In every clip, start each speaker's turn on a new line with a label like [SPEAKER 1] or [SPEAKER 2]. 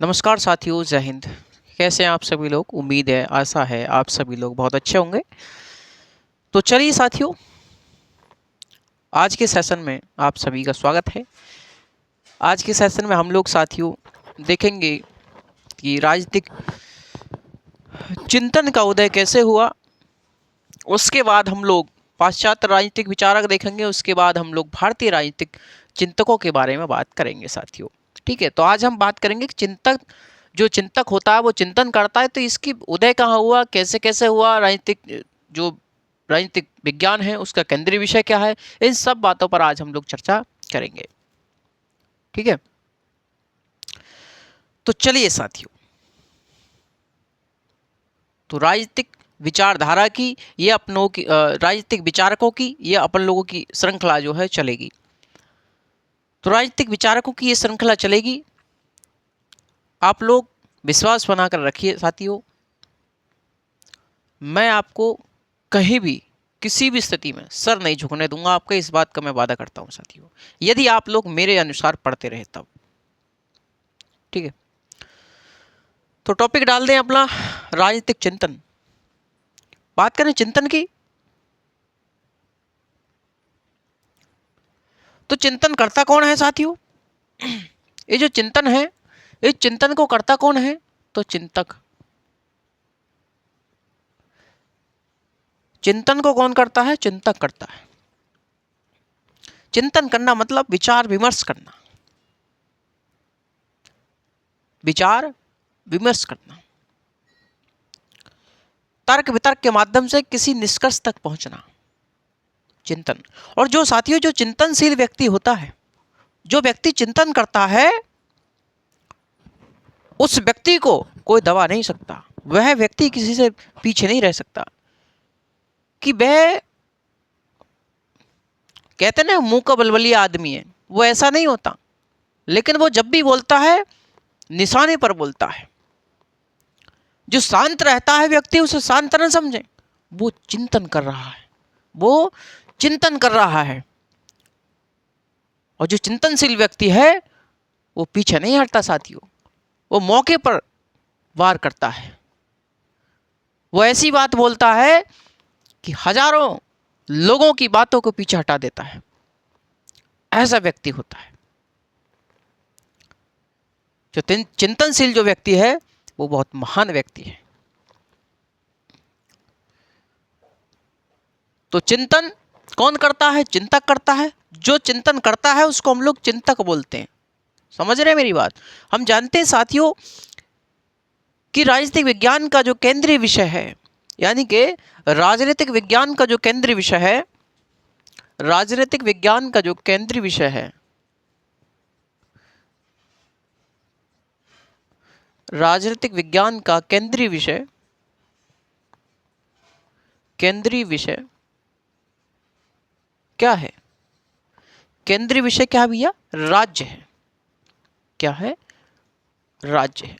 [SPEAKER 1] नमस्कार साथियों, जय हिंद। कैसे हैं आप सभी लोग? उम्मीद है, आशा है आप सभी लोग बहुत अच्छे होंगे। तो चलिए साथियों, आज के सेशन में आप सभी का स्वागत है। आज के सेशन में हम लोग साथियों देखेंगे कि राजनीतिक चिंतन का उदय कैसे हुआ। उसके बाद हम लोग पाश्चात्य राजनीतिक विचारक देखेंगे। उसके बाद हम लोग भारतीय राजनीतिक चिंतकों के बारे में बात करेंगे साथियों। ठीक है, तो आज हम बात करेंगे कि जो चिंतक होता है वो चिंतन करता है, तो इसकी उदय कहाँ हुआ, कैसे कैसे हुआ, जो राजनीतिक विज्ञान है उसका केंद्रीय विषय क्या है, इन सब बातों पर आज हम लोग चर्चा करेंगे। ठीक है, तो चलिए साथियों, तो राजनीतिक विचारधारा की ये अपनों की राजनीतिक विचारकों की ये अपन लोगों की श्रृंखला जो है चलेगी। तो राजनीतिक विचारकों की ये श्रृंखला चलेगी। आप लोग विश्वास बनाकर रखिए साथियों, मैं आपको कहीं भी किसी भी स्थिति में सर नहीं झुकने दूंगा। आपका इस बात का मैं वादा करता हूं साथियों, यदि आप लोग मेरे अनुसार पढ़ते रहे तब। ठीक है, तो टॉपिक डाल दें अपना राजनीतिक चिंतन। बात करें चिंतन की, तो चिंतन करता कौन है साथियों? ये जो चिंतन है, इस चिंतन को करता कौन है? तो चिंतक। चिंतन को कौन करता है? चिंतक करता है। चिंतन करना मतलब विचार विमर्श करना, विचार विमर्श करना, तर्क वितर्क के माध्यम से किसी निष्कर्ष तक पहुंचना, चिंतन। और जो साथियों जो चिंतनशील व्यक्ति होता है, जो व्यक्ति चिंतन करता है, उस व्यक्ति को कोई दबा नहीं सकता। वह व्यक्ति किसी से पीछे नहीं रह सकता। कि वह कहते ना मुंह का बलबलिया आदमी है, वो ऐसा नहीं होता। लेकिन वो जब भी बोलता है निशाने पर बोलता है। जो शांत रहता है व्यक्ति, उसे शांत न समझे, वो चिंतन कर रहा है, वो चिंतन कर रहा है। और जो चिंतनशील व्यक्ति है वो पीछे नहीं हटता साथियों, वो मौके पर वार करता है। वो ऐसी बात बोलता है कि हजारों लोगों की बातों को पीछे हटा देता है। ऐसा व्यक्ति होता है। जो चिंतनशील जो व्यक्ति है वो बहुत महान व्यक्ति है। तो चिंतन कौन करता है? चिंतक करता है। जो चिंतन करता है उसको हम लोग चिंतक बोलते हैं। समझ रहे हैं मेरी बात? हम जानते हैं साथियों कि राजनीतिक विज्ञान का जो केंद्रीय विषय है, यानी कि राजनीतिक विज्ञान का जो केंद्रीय विषय है, राजनीतिक विज्ञान का जो केंद्रीय विषय है, राजनीतिक विज्ञान का केंद्रीय विषय क्या है? केंद्रीय विषय क्या है भैया? राज्य है। क्या है? राज्य है।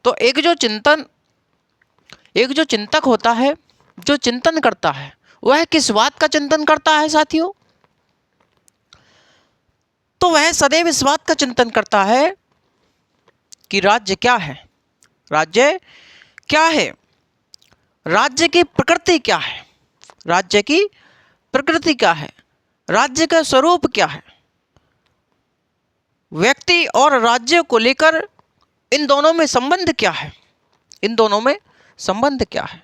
[SPEAKER 1] तो एक जो चिंतक होता है, जो चिंतन करता है, वह किस बात का चिंतन करता है साथियों? तो वह सदैव इस बात का चिंतन करता है कि राज्य क्या है, राज्य क्या है, राज्य की प्रकृति क्या है, राज्य की प्रकृति क्या है, राज्य का स्वरूप क्या है, व्यक्ति और राज्य को लेकर इन दोनों में संबंध क्या है, इन दोनों में संबंध क्या है,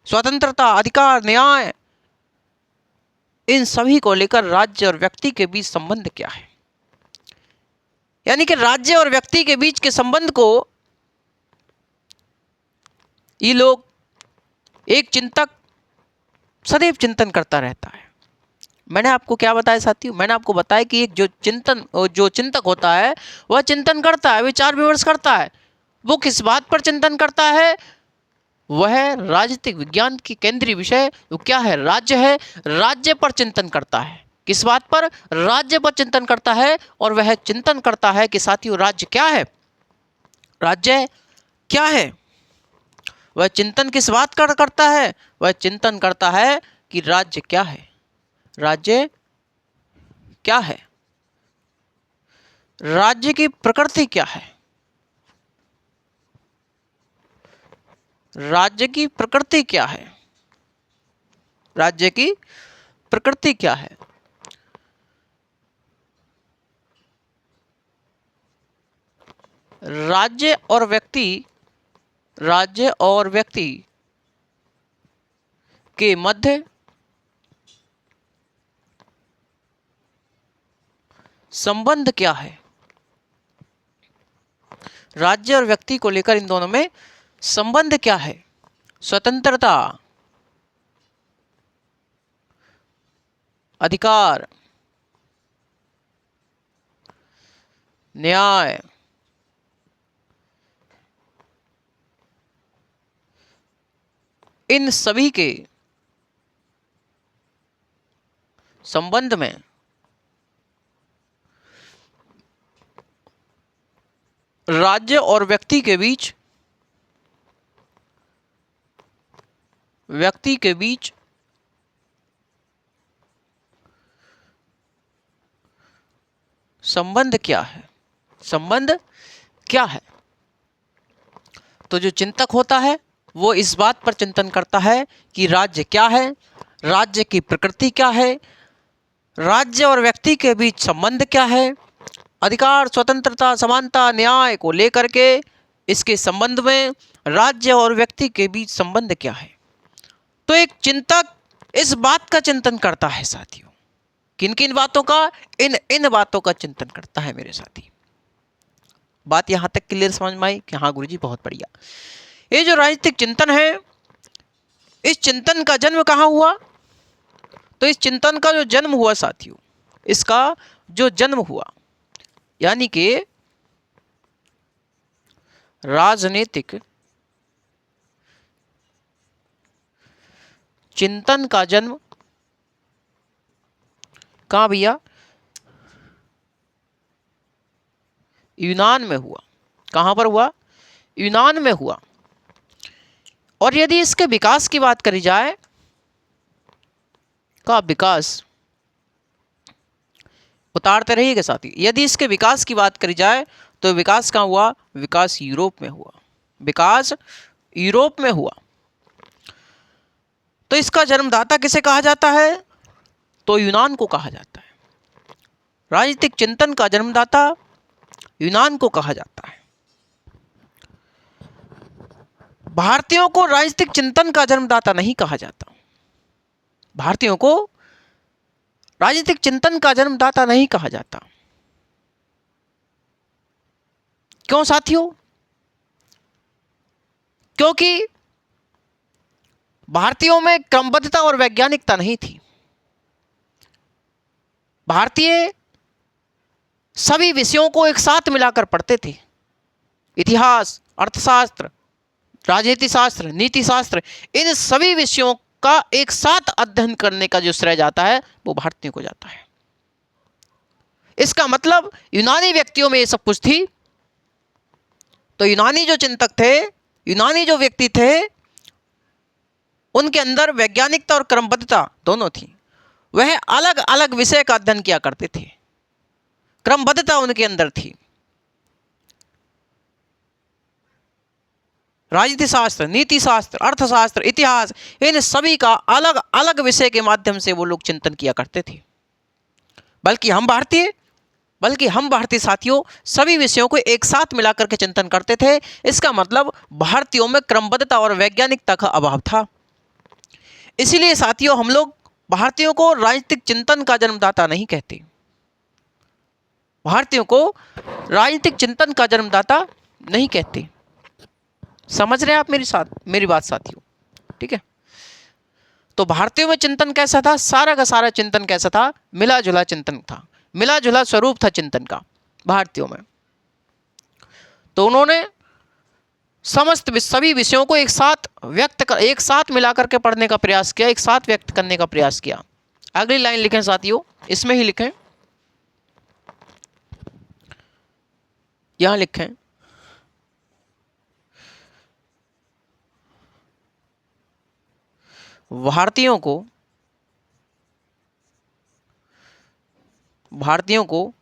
[SPEAKER 1] स्वतंत्रता, अधिकार, न्याय, इन सभी को लेकर राज्य और व्यक्ति के बीच संबंध क्या है। यानी कि राज्य और व्यक्ति के बीच के संबंध को ये लोग, एक चिंतक सदैव चिंतन करता रहता है। मैंने आपको क्या बताया साथियों? मैंने आपको बताया कि एक जो चिंतक होता है वह चिंतन करता है, विचार विमर्श करता है। वो किस बात पर चिंतन करता है? वह राजनीतिक विज्ञान की केंद्रीय विषय वो क्या है? राज्य है। राज्य पर चिंतन करता है। किस बात पर? राज्य पर चिंतन करता है। और वह चिंतन करता है कि साथियों राज्य क्या है, राज्य क्या है। वह चिंतन किस बात का करता है? वह चिंतन करता है कि राज्य क्या है, राज्य क्या है, राज्य की प्रकृति क्या है, राज्य की प्रकृति क्या है? राज्य की प्रकृति क्या है? राज्य और व्यक्ति के मध्य संबंध क्या है? राज्य और व्यक्ति को लेकर इन दोनों में संबंध क्या है? स्वतंत्रता, अधिकार, न्याय, इन सभी के संबंध में राज्य और व्यक्ति के बीच संबंध क्या है? संबंध क्या है? तो जो चिंतक होता है वो इस बात पर चिंतन करता है कि राज्य क्या है, राज्य की प्रकृति क्या है, राज्य और व्यक्ति के बीच संबंध क्या है, अधिकार, स्वतंत्रता, समानता, न्याय को लेकर के इसके संबंध में राज्य और व्यक्ति के बीच संबंध क्या है। तो एक चिंतक इस बात का चिंतन करता है साथियों। किन किन बातों का? इन बातों का चिंतन करता है मेरे साथी। बात यहां तक क्लियर समझ में आई कि हाँ गुरुजी बहुत बढ़िया। ये जो राजनीतिक चिंतन है, इस चिंतन का जन्म कहाँ हुआ? तो इस चिंतन का जो जन्म हुआ साथियों, इसका जो जन्म हुआ यानी कि राजनीतिक चिंतन का जन्म कहाँ भैया? यूनान में हुआ। कहाँ पर हुआ? यूनान में हुआ। और यदि इसके विकास की बात करी जाए, का विकास उतारते रहिएगा साथी। यदि इसके विकास की बात करी जाए तो विकास कहाँ हुआ? विकास यूरोप में हुआ। विकास यूरोप में हुआ। तो इसका जन्मदाता किसे कहा जाता है? तो यूनान को कहा जाता है। राजनीतिक चिंतन का जन्मदाता यूनान को कहा जाता है। भारतीयों को राजनीतिक चिंतन का जन्मदाता नहीं कहा जाता। भारतीयों को राजनीतिक चिंतन का जन्मदाता नहीं कहा जाता। क्यों साथियों? क्योंकि भारतीयों में क्रमबद्धता और वैज्ञानिकता नहीं थी। भारतीय सभी विषयों को एक साथ मिलाकर पढ़ते थे। इतिहास, अर्थशास्त्र, राजनीति शास्त्र, नीति शास्त्र, इन सभी विषयों का एक साथ अध्ययन करने का जो श्रेय जाता है वो भारतीयों को जाता है। इसका मतलब यूनानी व्यक्तियों में ये सब कुछ थी। तो यूनानी जो चिंतक थे, यूनानी जो व्यक्ति थे, उनके अंदर वैज्ञानिकता और क्रमबद्धता दोनों थी। वह अलग अलग विषय का अध्ययन किया करते थे। क्रमबद्धता उनके अंदर थी। राजनीति शास्त्र, नीति शास्त्र, अर्थशास्त्र, इतिहास, इन सभी का अलग अलग विषय के माध्यम से वो लोग चिंतन किया करते थे। बल्कि हम भारतीय साथियों सभी विषयों को एक साथ मिलाकर के चिंतन करते थे। इसका मतलब भारतीयों में क्रमबद्धता और वैज्ञानिकता का अभाव था। इसीलिए साथियों हम लोग भारतीयों को राजनीतिक चिंतन का जन्मदाता नहीं कहते। भारतीयों को राजनीतिक चिंतन का जन्मदाता नहीं कहते। समझ रहे हैं आप मेरी बात साथियों? ठीक है। तो भारतीयों में चिंतन कैसा था? सारा का सारा चिंतन कैसा था? मिला जुला चिंतन था। मिला जुला स्वरूप था चिंतन का भारतीयों में। तो उन्होंने सभी विषयों को एक साथ मिलाकर के पढ़ने का प्रयास किया, एक साथ व्यक्त करने का प्रयास किया। अगली लाइन लिखें साथियों, इसमें ही लिखें, यहां लिखें, भारतीयों को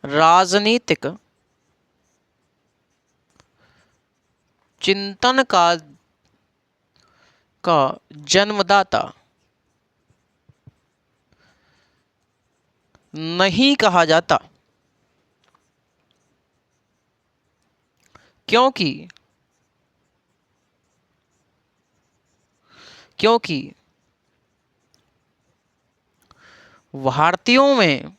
[SPEAKER 1] राजनीतिक चिंतन का जन्मदाता नहीं कहा जाता, क्योंकि भारतीयों में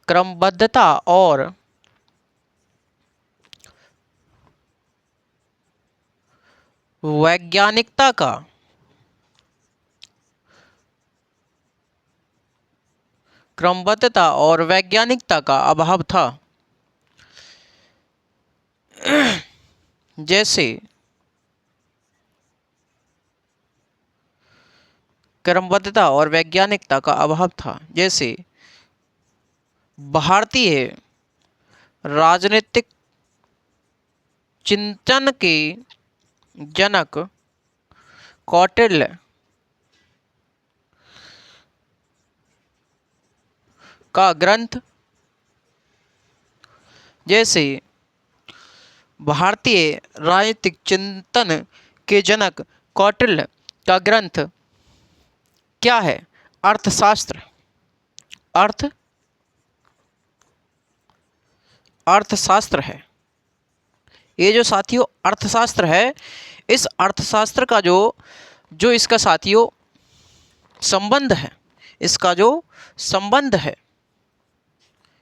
[SPEAKER 1] क्रमबद्धता और वैज्ञानिकता का अभाव था। जैसे क्रमबद्धता और वैज्ञानिकता का अभाव था, जैसे भारतीय राजनीतिक चिंतन के जनक कौटिल्य का ग्रंथ जैसे भारतीय राजनीतिक चिंतन के जनक कौटिल्य का ग्रंथ क्या है? अर्थशास्त्र। अर्थशास्त्र है। ये जो साथियों अर्थशास्त्र है, इस अर्थशास्त्र का जो इसका साथियों संबंध है, इसका जो संबंध है,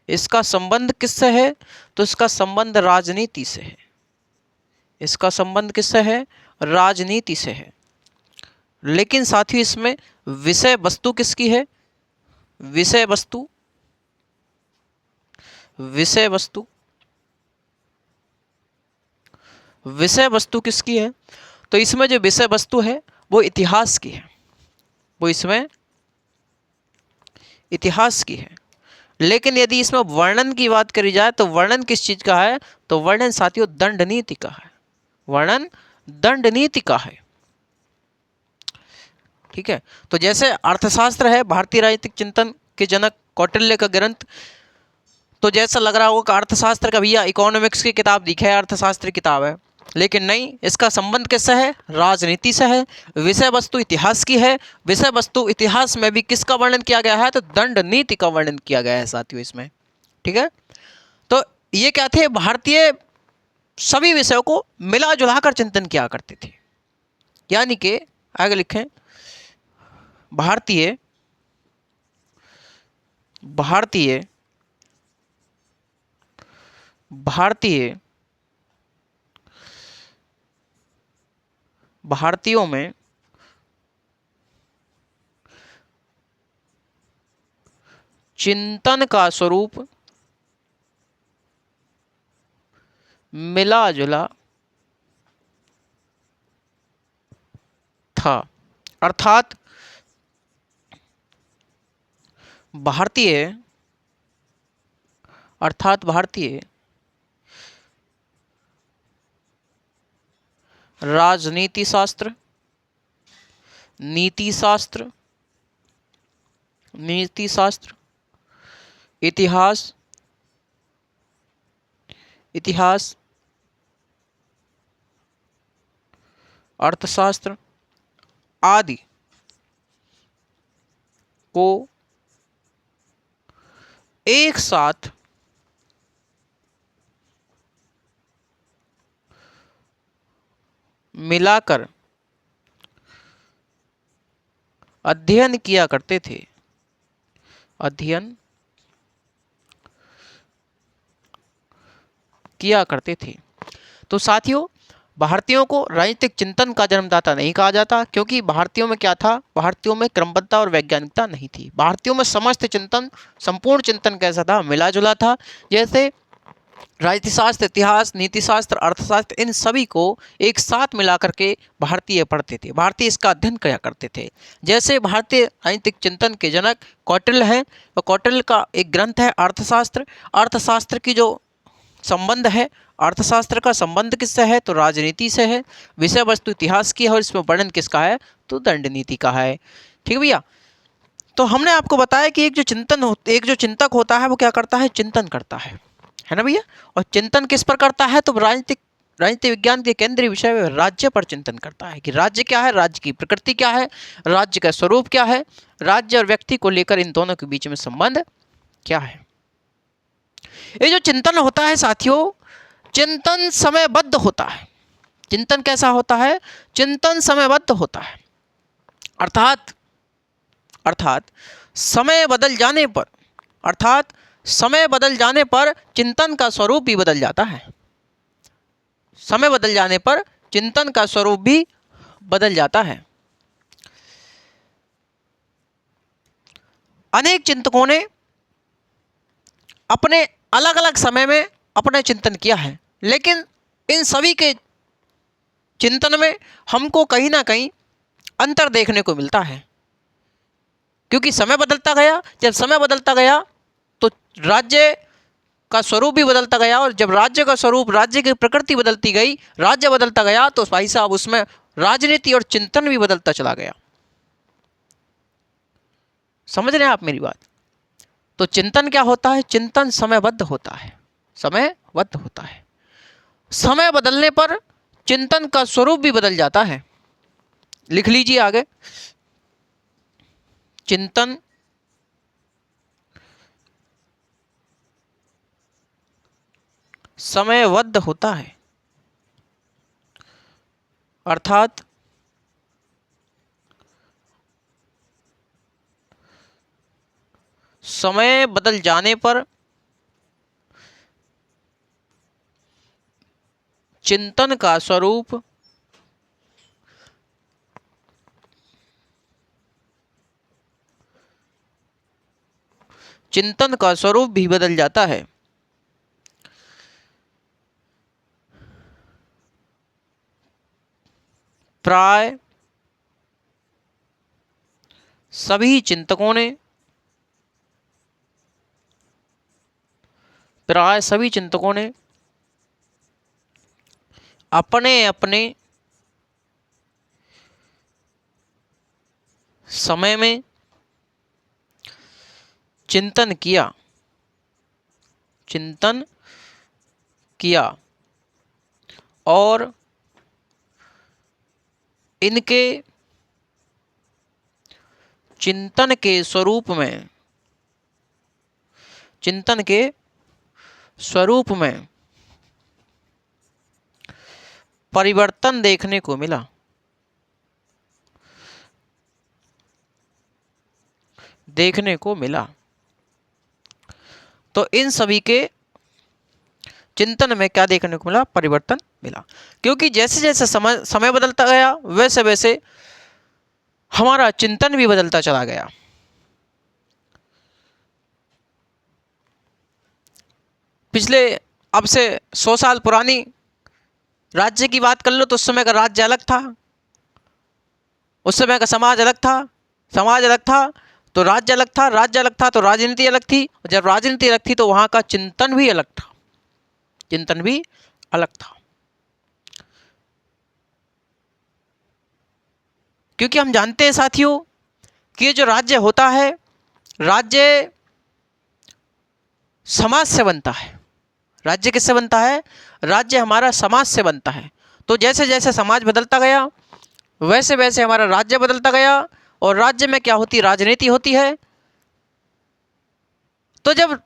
[SPEAKER 1] इसका संबंध किससे है? तो इसका संबंध राजनीति से है। इसका संबंध किससे है? राजनीति से है। लेकिन साथियों इसमें विषय वस्तु किसकी है? विषय वस्तु किसकी है? तो इसमें जो विषय वस्तु है वो इतिहास की है। वो इसमें इतिहास की है। लेकिन यदि इसमें वर्णन की बात करी जाए तो वर्णन किस चीज का है? तो वर्णन साथियों दंड नीति का है। वर्णन दंड नीति का है। ठीक है। तो जैसे अर्थशास्त्र है भारतीय राजनीतिक चिंतन के जनक कौटिल्य का ग्रंथ, तो जैसा लग रहा होगा अर्थशास्त्र का भैया इकोनॉमिक्स की किताब दिखा है, अर्थशास्त्र किताब है, लेकिन नहीं, इसका संबंध किससे है? राजनीति से है। विषय वस्तु इतिहास की है। विषय वस्तु इतिहास में भी किसका वर्णन किया गया है? तो दंड नीति का वर्णन किया गया है साथियों इसमें। ठीक है। तो ये क्या थे? भारतीय सभी विषयों को मिला जुला कर चिंतन किया करते थे। यानी कि आगे लिखें, भारतीय भारतीयों में चिंतन का स्वरूप मिला जुला था। अर्थात भारतीय राजनीति शास्त्र, नीति शास्त्र, इतिहास, अर्थशास्त्र आदि को एक साथ मिलाकर अध्ययन किया करते थे। तो साथियों भारतीयों को राजनीतिक चिंतन का जन्मदाता नहीं कहा जाता, क्योंकि भारतीयों में क्या था? भारतीयों में क्रमबद्धता और वैज्ञानिकता नहीं थी। भारतीयों में समस्त चिंतन, संपूर्ण चिंतन कैसा था? मिला जुला था। जैसे राजनीति शास्त्र, इतिहास, नीति शास्त्र, अर्थशास्त्र, इन सभी को एक साथ मिलाकर के भारतीय पढ़ते थे, भारतीय इसका अध्ययन किया करते थे। जैसे भारतीय राजनीतिक चिंतन के जनक कौटिल्य हैं, तो कौटिल्य का एक ग्रंथ है अर्थशास्त्र। अर्थशास्त्र की जो संबंध है, अर्थशास्त्र का संबंध किससे है? तो राजनीति से है। विषय वस्तु इतिहास की है और इसमें वर्णन किसका है? तो दंड नीति का है। ठीक है भैया। तो हमने आपको बताया कि एक जो चिंतक होता है वो क्या करता है? चिंतन करता है है ना भैया। और चिंतन किस पर करता है, तो राजनीतिक विज्ञान के केंद्रीय विषय में राज्य पर चिंतन करता है कि राज्य क्या है, राज्य की प्रकृति क्या है, राज्य का स्वरूप क्या है, राज्य और व्यक्ति को लेकर इन दोनों के बीच में संबंध क्या है। ये जो चिंतन होता है साथियों, चिंतन समयबद्ध होता है। चिंतन कैसा होता है, चिंतन समयबद्ध होता है। अर्थात समय बदल जाने पर, अर्थात समय बदल जाने पर चिंतन का स्वरूप भी बदल जाता है। समय बदल जाने पर चिंतन का स्वरूप भी बदल जाता है। अनेक चिंतकों ने अपने अलग अलग समय में अपना चिंतन किया है, लेकिन इन सभी के चिंतन में हमको कहीं ना कहीं अंतर देखने को मिलता है, क्योंकि समय बदलता गया। जब समय बदलता गया तो राज्य का स्वरूप भी बदलता गया, और जब राज्य का स्वरूप, राज्य की प्रकृति बदलती गई, राज्य बदलता गया, तो भाई साहब उसमें राजनीति और चिंतन भी बदलता चला गया। समझ रहे हैं आप मेरी बात। तो चिंतन क्या होता है, चिंतन समयबद्ध होता है, समयबद्ध होता है। समय बदलने पर चिंतन का स्वरूप भी बदल जाता है। लिख लीजिए आगे, चिंतन समयबद्ध होता है, अर्थात समय बदल जाने पर चिंतन का स्वरूप भी बदल जाता है। प्राय सभी चिंतकों ने अपने अपने समय में चिंतन किया और इनके चिंतन के स्वरूप में परिवर्तन देखने को मिला। तो इन सभी के चिंतन में क्या देखने को मिला, परिवर्तन मिला। क्योंकि जैसे जैसे समय बदलता गया, वैसे वैसे हमारा चिंतन भी बदलता चला गया। पिछले अब से 100 साल पुरानी राज्य की बात कर लो तो उस समय का राज्य अलग था, उस समय का समाज अलग था, तो राज्य अलग था, तो राजनीति अलग थी। जब राजनीति अलग थी तो वहाँ का चिंतन भी अलग था। क्योंकि हम जानते हैं साथियों कि ये जो राज्य होता है, राज्य समाज से बनता है। राज्य किससे बनता है, राज्य हमारा समाज से बनता है। तो जैसे जैसे समाज बदलता गया, वैसे वैसे हमारा राज्य बदलता गया, और राज्य में क्या होती, राजनीति होती है। तो जब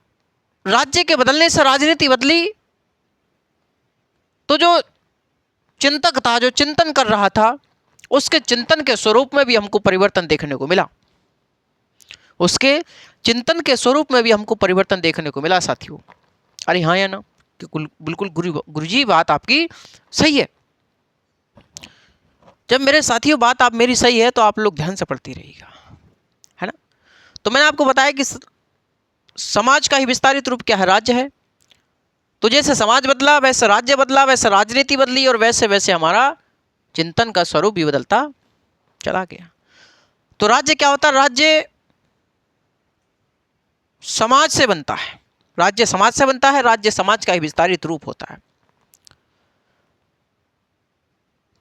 [SPEAKER 1] राज्य के बदलने से राजनीति बदली, तो जो चिंतक था, जो चिंतन कर रहा था, उसके चिंतन के स्वरूप में भी हमको परिवर्तन देखने को मिला। साथियों, अरे हाँ या ना, कि बिल्कुल गुरुजी बात आपकी सही है। जब मेरे साथियों बात आप मेरी सही है तो आप लोग ध्यान से पढ़ती रहिएगा, है ना। तो मैंने आपको बताया कि समाज का ही विस्तारित रूप क्या है, राज्य है। तो जैसे समाज बदला वैसे राज्य बदला, वैसे राजनीति बदली, और वैसे वैसे हमारा चिंतन का स्वरूप भी बदलता चला गया। तो राज्य क्या होता है, राज्य समाज से बनता है, राज्य समाज का ही विस्तारित रूप होता है।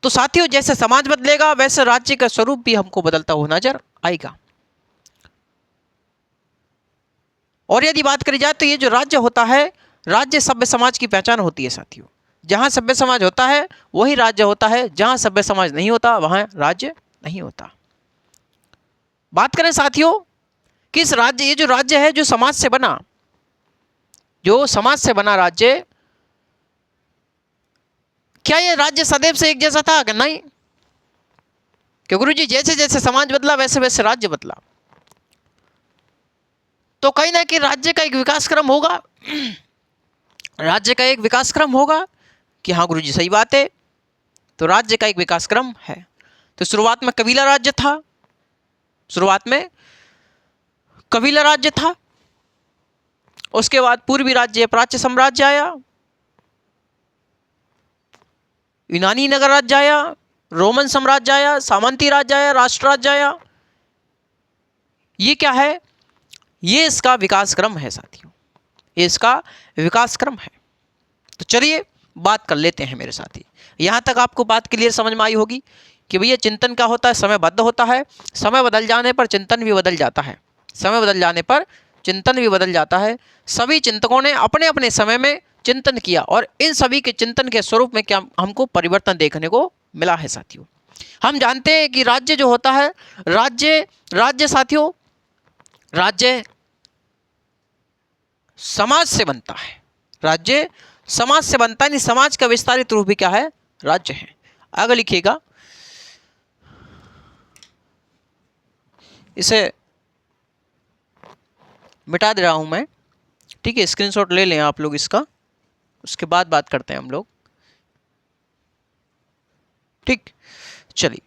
[SPEAKER 1] तो साथियों, जैसे समाज बदलेगा वैसे राज्य का स्वरूप भी हमको बदलता हुआ नजर आएगा। और यदि बात करी जाए तो ये जो राज्य होता है, राज्य सभ्य समाज की पहचान होती है साथियों। जहां सभ्य समाज होता है वही राज्य होता है, जहां सभ्य समाज नहीं होता वहां राज्य नहीं होता। बात करें साथियों किस राज्य, ये जो राज्य है जो समाज से बना, जो समाज से बना राज्य, क्या ये राज्य सदैव से एक जैसा था? नहीं, कि गुरु जी जैसे जैसे समाज बदला वैसे वैसे राज्य बदला। तो कहीं ना कहीं राज्य का एक विकास क्रम होगा, राज्य का एक विकास क्रम होगा कि हाँ गुरु जी सही बात है। तो राज्य का एक विकास क्रम है। तो शुरुआत में कबीला राज्य था, शुरुआत में कबीला राज्य था, उसके बाद पूर्वी राज्य प्राच्य साम्राज्य आया, यूनानी नगर राज्य आया, रोमन साम्राज्य आया, सामंती राज्य आया, राष्ट्र राज्य आया। ये क्या है? ये इसका विकास क्रम है साथियों, ये इसका विकास क्रम है। तो चलिए बात कर लेते हैं मेरे साथी। यहां तक आपको बात क्लियर समझ में आई होगी कि भैया चिंतन क्या होता है, समयबद्ध होता है, समय बदल जाने पर चिंतन भी बदल जाता है, समय बदल जाने पर चिंतन भी बदल जाता है। सभी चिंतकों ने अपने अपने समय में चिंतन किया और इन सभी के चिंतन के स्वरूप में क्या हमको परिवर्तन देखने को मिला है साथियों। हम जानते हैं कि राज्य जो होता है, राज्य साथियों, राज्य समाज से बनता है, राज्य समाज से बनता है, नहीं समाज का विस्तारित रूप भी क्या है? राज्य है। आगे लिखिएगा, इसे मिटा दे रहा हूं मैं, ठीक है, स्क्रीनशॉट ले लें आप लोग इसका, उसके बाद बात करते हैं हम लोग, ठीक। चलिए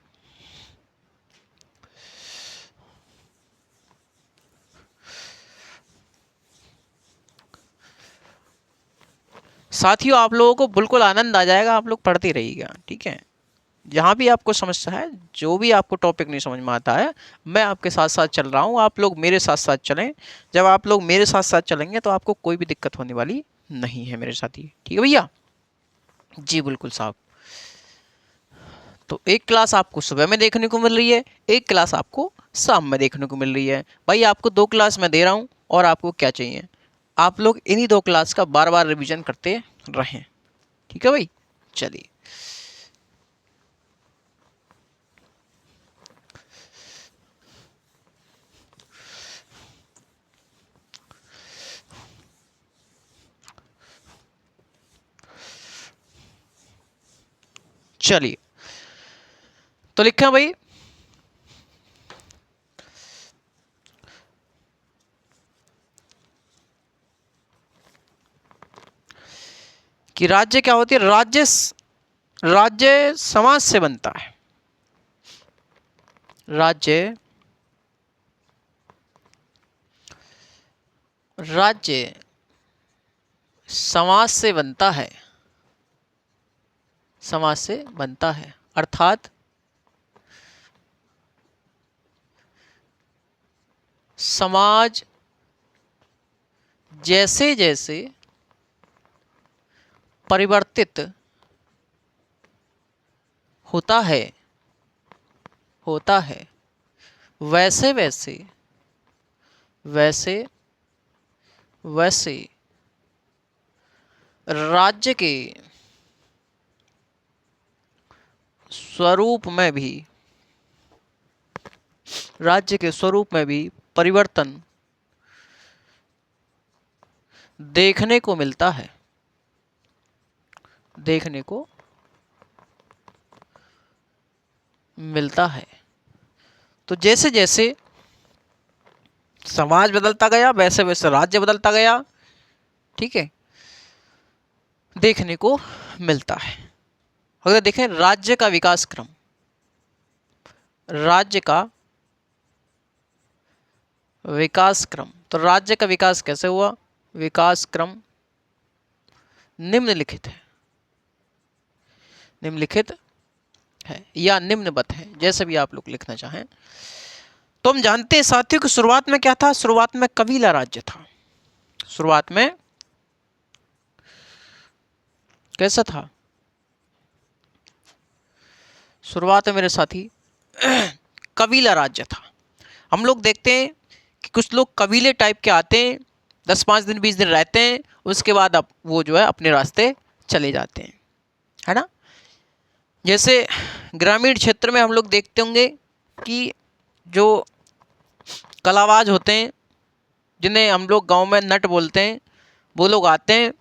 [SPEAKER 1] साथियों, आप लोगों को बिल्कुल आनंद आ जाएगा, आप लोग पढ़ते रहिएगा, ठीक है। जहाँ भी आपको समस्या है, जो भी आपको टॉपिक नहीं समझ में आता है, मैं आपके साथ साथ चल रहा हूँ, आप लोग मेरे साथ साथ चलें। जब आप लोग मेरे साथ साथ चलेंगे तो आपको कोई भी दिक्कत होने वाली नहीं है मेरे साथी, ठीक है भैया जी, बिल्कुल साहब। तो एक क्लास आपको सुबह में देखने को मिल रही है, एक क्लास आपको शाम में देखने को मिल रही है। भाई आपको 2 क्लास मैं दे रहा हूँ और आपको क्या चाहिए, आप लोग इन्हीं 2 क्लास का बार बार रिवीजन करते रहें, ठीक है भाई। चलिए चलिए, तो लिखें भाई, कि राज्य क्या होती है? राज्य समाज से बनता है, राज्य समाज से बनता है, समाज से बनता है, अर्थात समाज जैसे जैसे परिवर्तित होता है वैसे वैसे राज्य के स्वरूप में भी परिवर्तन देखने को मिलता है, तो जैसे जैसे समाज बदलता गया वैसे वैसे राज्य बदलता गया, ठीक है, देखने को मिलता है। अगर देखें राज्य का विकास क्रम, तो राज्य का विकास कैसे हुआ? विकास क्रम निम्नलिखित है या निम्नवत है, जैसे भी आप लोग लिखना चाहें। तो हम जानते हैं साथियों कि शुरुआत में क्या था? शुरुआत में कबीला राज्य था। शुरुआत में कैसा था? शुरुआत में मेरे साथी कबीला राज्य था। हम लोग देखते हैं कि कुछ लोग कबीले टाइप के आते हैं, 10-5 दिन 20 दिन रहते हैं, उसके बाद अब वो जो है अपने रास्ते चले जाते हैं, है ना। जैसे ग्रामीण क्षेत्र में हम लोग देखते होंगे कि जो कलाबाज होते हैं, जिन्हें हम लोग गांव में नट बोलते हैं, वो लोग आते हैं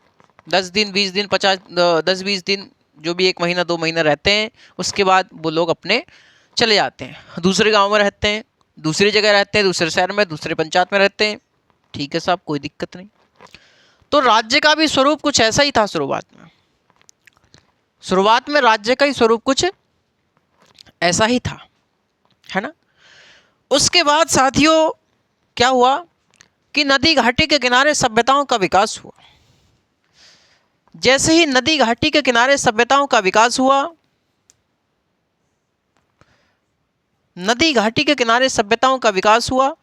[SPEAKER 1] 10 दिन 20 दिन 10-20 दिन, जो भी 1 महीना 2 महीना रहते हैं, उसके बाद वो लोग अपने चले जाते हैं, दूसरे गांव में रहते हैं, दूसरी जगह रहते हैं, दूसरे शहर में, दूसरे पंचायत में रहते हैं। ठीक है साहब, कोई दिक्कत नहीं। तो राज्य का भी स्वरूप कुछ ऐसा ही था शुरुआत में राज्य का ही स्वरूप कुछ ऐसा ही था, है ना। उसके बाद साथियों क्या हुआ कि नदी घाटी के किनारे सभ्यताओं का विकास हुआ। जैसे ही नदी घाटी के किनारे सभ्यताओं का विकास हुआ, नदी घाटी के किनारे सभ्यताओं का विकास हुआ,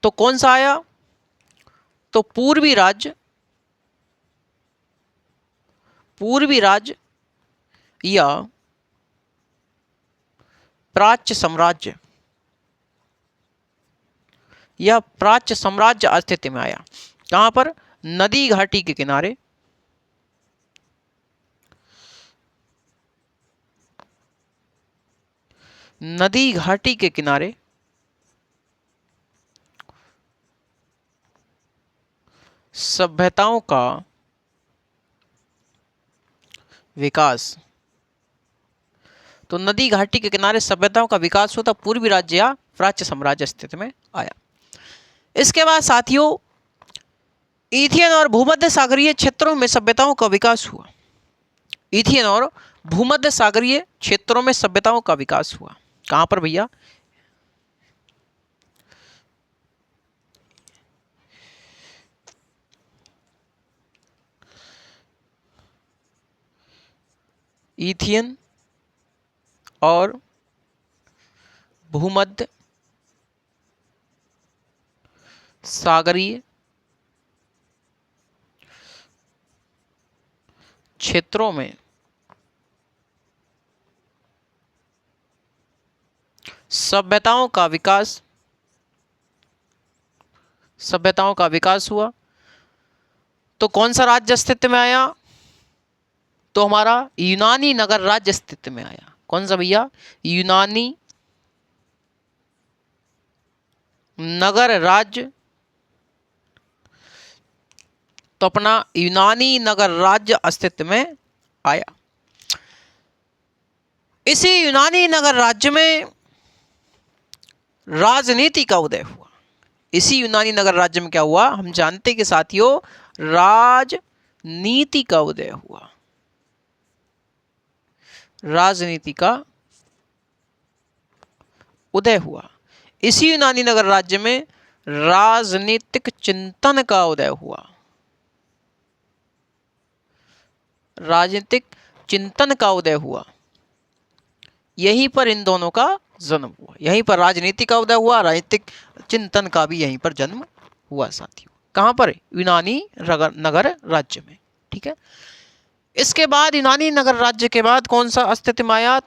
[SPEAKER 1] तो कौन सा आया? तो पूर्वी राज्य या प्राच्य साम्राज्य अस्तित्व में आया। कहां पर? नदी घाटी के किनारे, नदी घाटी के किनारे सभ्यताओं का विकास। तो नदी घाटी के किनारे सभ्यताओं का विकास होता, पूर्वी राज्य या प्राच्य साम्राज्य अस्तित्व में आया। इसके बाद साथियों इथियन और भूमध्य सागरीय क्षेत्रों में सभ्यताओं का विकास हुआ। इथियन और भूमध्य सागरीय क्षेत्रों में सभ्यताओं का विकास हुआ। कहां पर भैया? इथियन और भूमध्य सागरीय क्षेत्रों में सभ्यताओं का विकास हुआ। तो कौन सा राज्य अस्तित्व में आया? तो हमारा यूनानी नगर राज्य अस्तित्व में आया। कौन सा भैया? यूनानी नगर राज्य। तो अपना यूनानी नगर राज्य अस्तित्व में आया। इसी यूनानी नगर राज्य में राजनीति का उदय हुआ। इसी यूनानी नगर राज्य में क्या हुआ? हम जानते कि साथियों राजनीति का उदय हुआ। राजनीति का उदय हुआ। इसी यूनानी नगर राज्य में राजनीतिक चिंतन का उदय हुआ। राजनीतिक चिंतन का उदय हुआ। यहीं पर इन दोनों का जन्म हुआ। यहीं पर राजनीति का उदय हुआ, राजनीतिक चिंतन का भी यहीं पर जन्म हुआ साथियों। कहां पर? यूनानी नगर राज्य में। ठीक है। इसके बाद यूनानी नगर राज्य के बाद कौन सा अस्तित्व में आया?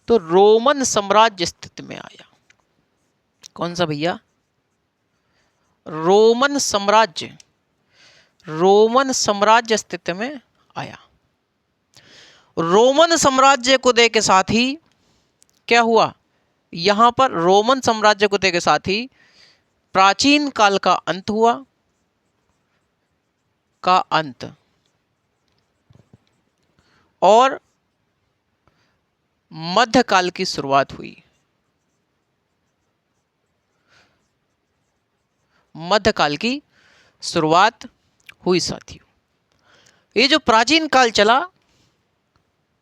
[SPEAKER 1] तो रोमन साम्राज्य अस्तित्व में आया। कौन सा भैया? रोमन साम्राज्य। रोमन साम्राज्य अस्तित्व में आया। रोमन साम्राज्य को उदय के साथ ही क्या हुआ? यहां पर रोमन साम्राज्य को उदय के साथ ही प्राचीन काल का अंत हुआ। और मध्यकाल की शुरुआत हुई। मध्यकाल की शुरुआत हुई साथियों। ये जो प्राचीन काल चला,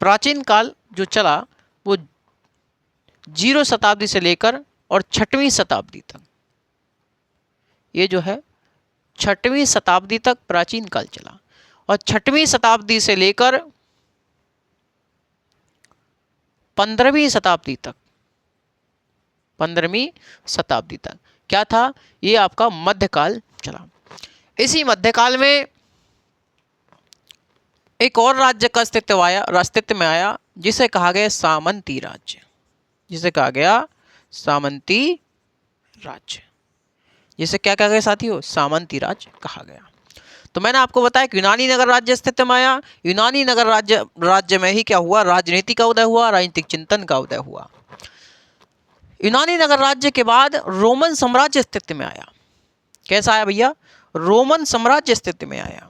[SPEAKER 1] प्राचीन काल जो चला वो 0 शताब्दी से लेकर और 6वीं शताब्दी तक, ये जो है 6वीं शताब्दी तक प्राचीन काल चला। और 6वीं शताब्दी से लेकर 15वीं शताब्दी तक, 15वीं शताब्दी तक क्या था? ये आपका मध्यकाल चला। इसी मध्यकाल में एक और राज्य का अस्तित्व में आया, जिसे कहा गया सामंती राज्य। जिसे कहा गया सामंती राज्य, जिसे क्या कहा गया साथियों, सामंती राज्य कहा गया। तो मैंने आपको बताया कि यूनानी नगर राज्य अस्तित्व में आया। यूनानी नगर राज्य में ही क्या हुआ, राजनीति का उदय हुआ, राजनीतिक चिंतन का उदय हुआ। यूनानी नगर राज्य के बाद रोमन साम्राज्य अस्तित्व में आया। कैसा आया भैया, रोमन साम्राज्य अस्तित्व में आया।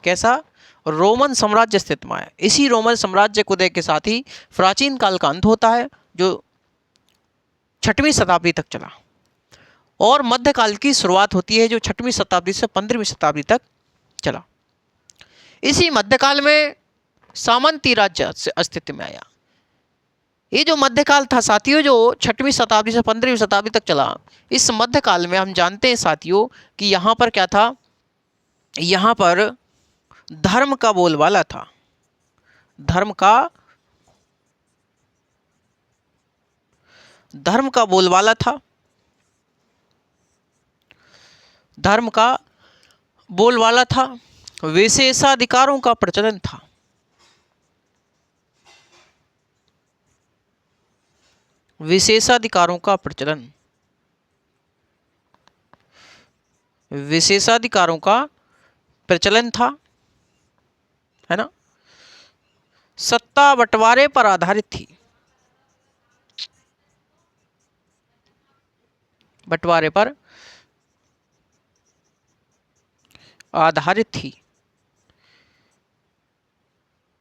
[SPEAKER 1] कैसा, रोमन साम्राज्य अस्तित्व में आया। इसी रोमन साम्राज्य के उदय के साथ ही प्राचीन काल का अंत होता है, जो 6वीं शताब्दी तक चला, और मध्यकाल की शुरुआत होती है, जो 6वीं शताब्दी से 15वीं शताब्दी तक चला। इसी मध्यकाल में सामंती राज्य अस्तित्व में आया। ये जो मध्यकाल था साथियों, जो 6वीं शताब्दी से 15वीं शताब्दी तक चला, इस मध्यकाल में हम जानते हैं साथियों कि यहाँ पर क्या था, यहाँ पर धर्म का बोलबाला था। धर्म का बोलबाला था। धर्म का बोलबाला था। विशेषाधिकारों का प्रचलन था। विशेषाधिकारों का प्रचलन, विशेषाधिकारों का प्रचलन था, है ना। सत्ता बंटवारे पर आधारित थी। बंटवारे पर आधारित थी।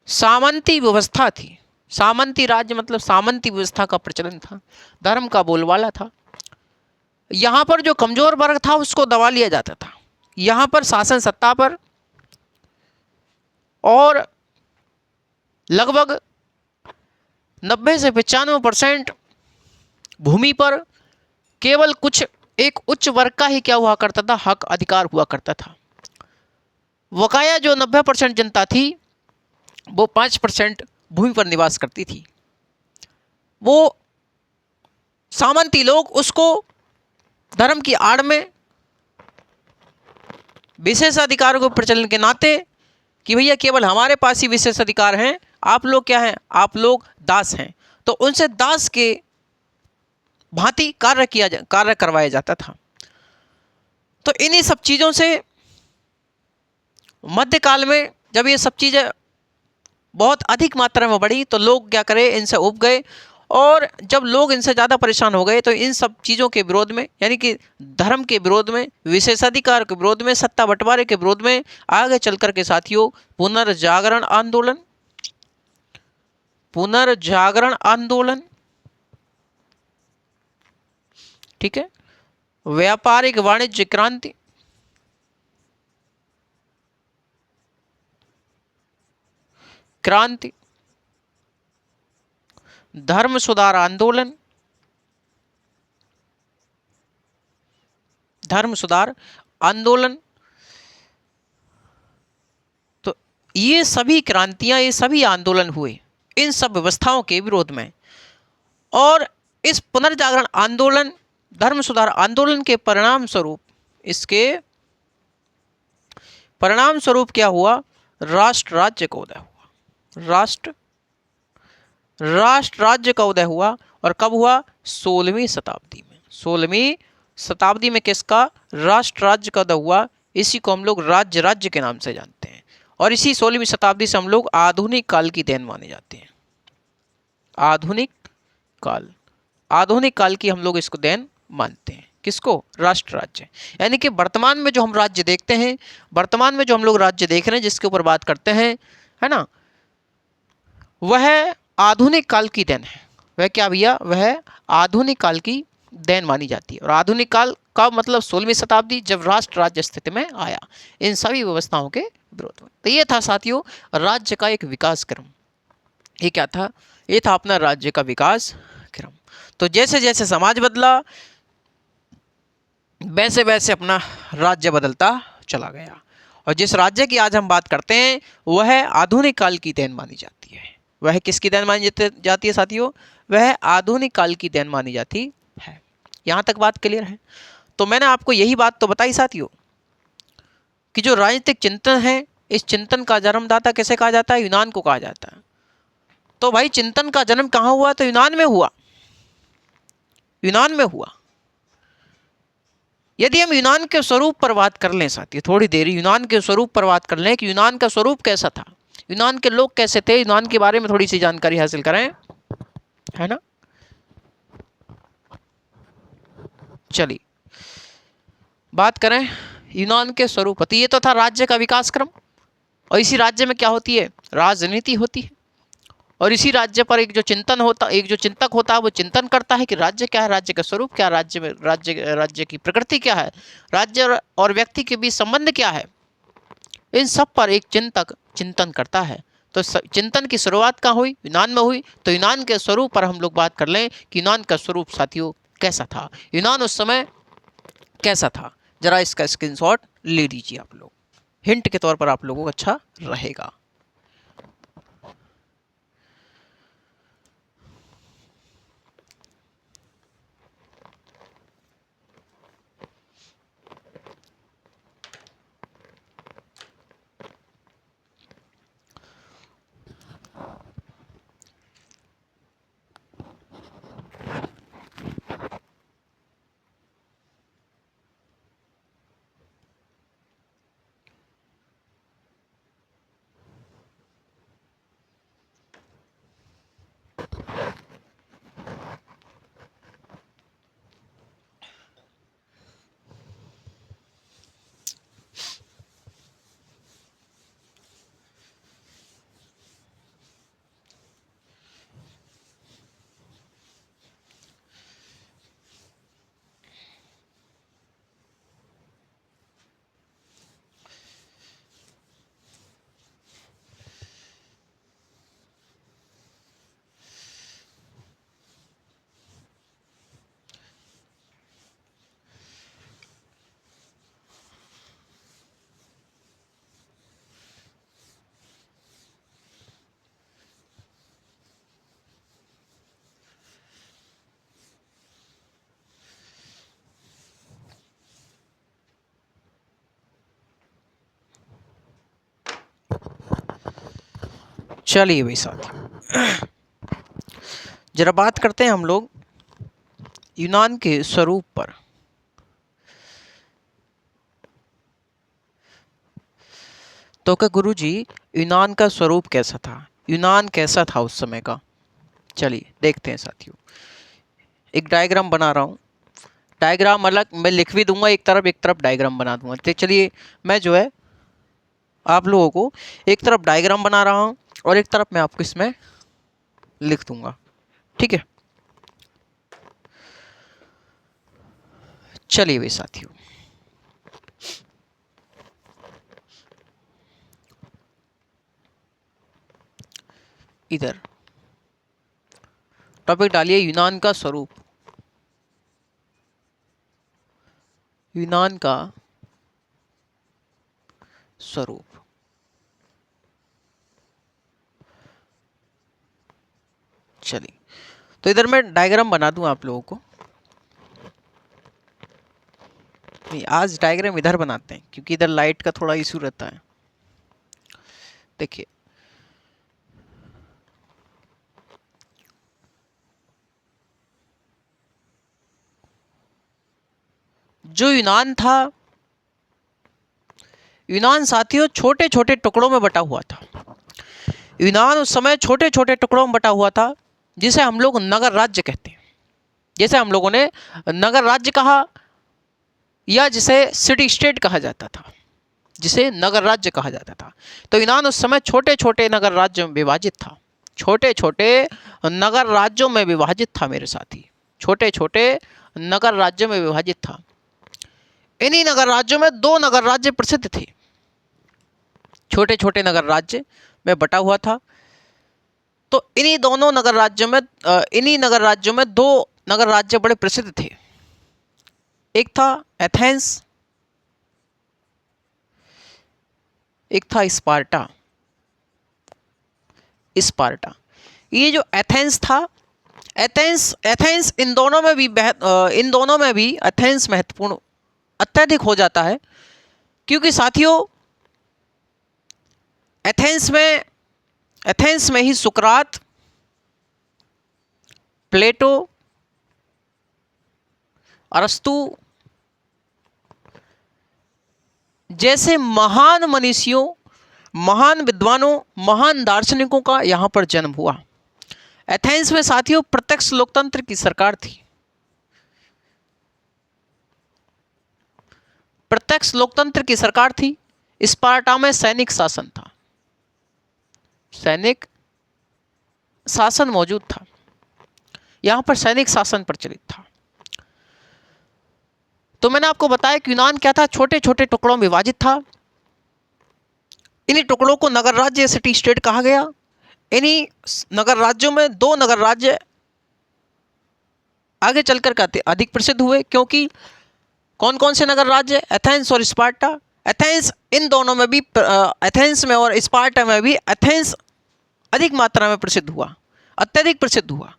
[SPEAKER 1] सामंती व्यवस्था थी। सामंती राज्य मतलब सामंती व्यवस्था का प्रचलन था। धर्म का बोलबाला था। यहां पर जो कमजोर वर्ग था उसको दबा लिया जाता था। यहां पर शासन सत्ता पर और लगभग 90 से 95% भूमि पर केवल कुछ एक उच्च वर्ग का ही क्या हुआ करता था, हक अधिकार हुआ करता था। बकाया जो 90% जनता थी वो 5% भूमि पर निवास करती थी। वो सामंती लोग उसको धर्म की आड़ में विशेषाधिकारों के प्रचलन के नाते कि भैया केवल हमारे पास ही विशेष अधिकार हैं, आप लोग क्या हैं, आप लोग दास हैं, तो उनसे दास के भांति कार्य करवाया जाता था। तो इन्हीं सब चीज़ों से मध्यकाल में जब ये सब चीज़ें बहुत अधिक मात्रा में बढ़ी तो लोग क्या करें, इनसे उब गए, और जब लोग इनसे ज़्यादा परेशान हो गए तो इन सब चीज़ों के विरोध में, यानी कि धर्म के विरोध में, विशेषाधिकार के विरोध में, सत्ता बंटवारे के विरोध में आगे चलकर के साथियों पुनर्जागरण आंदोलन, पुनर्जागरण आंदोलन, ठीक है, व्यापारिक वाणिज्य क्रांति, क्रांति, धर्म सुधार आंदोलन, धर्म सुधार आंदोलन। तो ये सभी क्रांतियां, ये सभी आंदोलन हुए इन सब व्यवस्थाओं के विरोध में। और इस पुनर्जागरण आंदोलन, धर्म सुधार आंदोलन के परिणाम स्वरूप, इसके परिणाम स्वरूप क्या हुआ, राष्ट्र राज्य का उदय हुआ। राष्ट्र राज्य का उदय हुआ। और कब हुआ, 16वीं शताब्दी में। 16वीं शताब्दी में किसका, राष्ट्र राज्य का उदय हुआ। इसी को हम लोग राज्य के नाम से जानते हैं। और इसी 16वीं शताब्दी से हम लोग आधुनिक काल की देन माने जाते हैं। आधुनिक काल की हम लोग इसको देन मानते हैं। किसको, राष्ट्र राज्य। यानी कि वर्तमान में जो हम राज्य देखते हैं, वर्तमान में जो हम लोग राज्य देख रहे हैं, जिसके ऊपर बात करते हैं, है ना, वह आधुनिक काल की देन है। वह क्या भैया, वह आधुनिक काल की देन मानी जाती है। और आधुनिक काल का मतलब 16वीं शताब्दी, जब राष्ट्र राज्य अस्तित्व में आया इन सभी व्यवस्थाओं के विरोध में। तो ये था साथियों राज्य का एक विकास क्रम। ये क्या था, ये था अपना राज्य का विकास क्रम। तो जैसे जैसे समाज बदला वैसे वैसे अपना राज्य बदलता चला गया। और जिस राज्य की आज हम बात करते हैं वह आधुनिक काल की देन मानी जाती है। वह किसकी देन मानी जाती है साथियों, वह आधुनिक काल की देन मानी जाती है। यहाँ तक बात क्लियर है। तो मैंने आपको यही बात तो बताई साथियों कि जो राजनीतिक चिंतन है, इस चिंतन का जन्मदाता किसे कहा जाता है, यूनान को कहा जाता है। तो भाई चिंतन का जन्म कहाँ हुआ, तो यूनान में हुआ। यूनान में हुआ। यदि हम यूनान के स्वरूप पर बात कर लें साथियों, थोड़ी देर यूनान के स्वरूप पर बात कर लें कि यूनान का स्वरूप कैसा था, यूनान के लोग कैसे थे, यूनान के बारे में थोड़ी सी जानकारी हासिल करें, है ना। चलिए बात करें यूनान के स्वरूप। तो ये तो था राज्य का विकास क्रम, और इसी राज्य में क्या होती है, राजनीति होती है। और इसी राज्य पर एक जो चिंतन होता, एक जो चिंतक होता है वो चिंतन करता है कि राज्य क्या है, राज्य का स्वरूप क्या है, राज्य में राज्य की प्रकृति क्या है, राज्य और व्यक्ति के बीच संबंध क्या है, इन सब पर एक चिंतक चिंतन करता है। तो चिंतन की शुरुआत कहाँ हुई, यूनान में हुई। तो यूनान के स्वरूप पर हम लोग बात कर लें कि यूनान का स्वरूप साथियों कैसा था, यूनान उस समय कैसा था। जरा इसका स्क्रीनशॉट ले लीजिए आप लोग, हिंट के तौर पर आप लोगों को अच्छा रहेगा। चलिए भाई साथियों, जरा बात करते हैं हम लोग यूनान के स्वरूप पर। तो क्या गुरुजी यूनान का स्वरूप कैसा था, यूनान कैसा था उस समय का, चलिए देखते हैं साथियों। एक डायग्राम बना रहा हूँ, डायग्राम अलग मैं लिख भी दूंगा, एक तरफ डायग्राम बना दूंगा। तो चलिए मैं जो है आप लोगों को एक तरफ डायग्राम बना रहा हूँ और एक तरफ मैं आपको इसमें लिख दूंगा, ठीक है। चलिए भाई साथियों, इधर टॉपिक डालिए यूनान का स्वरूप, यूनान का स्वरूप। चलिए तो इधर मैं डायग्राम बना दूं आप लोगों को। नहीं, आज डायग्राम इधर बनाते हैं क्योंकि इधर लाइट का थोड़ा इशू रहता है। देखिए जो यूनान था, यूनान साथियों छोटे छोटे टुकड़ों में बटा हुआ था। यूनान उस समय छोटे छोटे टुकड़ों में बटा हुआ था, जिसे हम लोग नगर राज्य कहते हैं। जैसे हम लोगों ने नगर राज्य कहा, या जिसे सिटी स्टेट कहा जाता था, जिसे नगर राज्य कहा जाता था। तो यूनान उस समय छोटे छोटे नगर राज्यों में विभाजित था, छोटे छोटे नगर राज्यों में विभाजित था मेरे साथी, छोटे छोटे नगर राज्यों में विभाजित था। इन्हीं नगर राज्यों में दो नगर राज्य प्रसिद्ध थे, छोटे छोटे नगर राज्य में बटा हुआ था। तो इन्हीं दोनों नगर राज्यों में इन्हीं नगर राज्यों में दो नगर राज्य बड़े प्रसिद्ध थे। एक था एथेंस, एक था स्पार्टा। स्पार्टा, ये जो एथेंस था, एथेंस एथेंस इन दोनों में भी एथेंस महत्वपूर्ण अत्यधिक हो जाता है, क्योंकि साथियों एथेंस में ही सुकरात, प्लेटो, अरस्तु जैसे महान मनीषियों, महान विद्वानों, महान दार्शनिकों का यहां पर जन्म हुआ। एथेंस में साथियों प्रत्यक्ष लोकतंत्र की सरकार थी। प्रत्यक्ष लोकतंत्र की सरकार थी। स्पार्टा में सैनिक शासन था, सैनिक शासन मौजूद था। यहां पर सैनिक शासन प्रचलित था। तो मैंने आपको बताया कि यूनान क्या था, छोटे छोटे टुकड़ों में विभाजित था। इन्हीं टुकड़ों को नगर राज्य, सिटी स्टेट कहा गया। इन्हीं नगर राज्यों में दो नगर राज्य आगे चलकर अधिक प्रसिद्ध हुए, क्योंकि कौन कौन से नगर राज्य, एथेंस और स्पार्टा। एथेंस इन दोनों में भी, एथेंस में और स्पार्टा में भी एथेंस अधिक मात्रा में प्रसिद्ध हुआ, अत्यधिक प्रसिद्ध हुआ,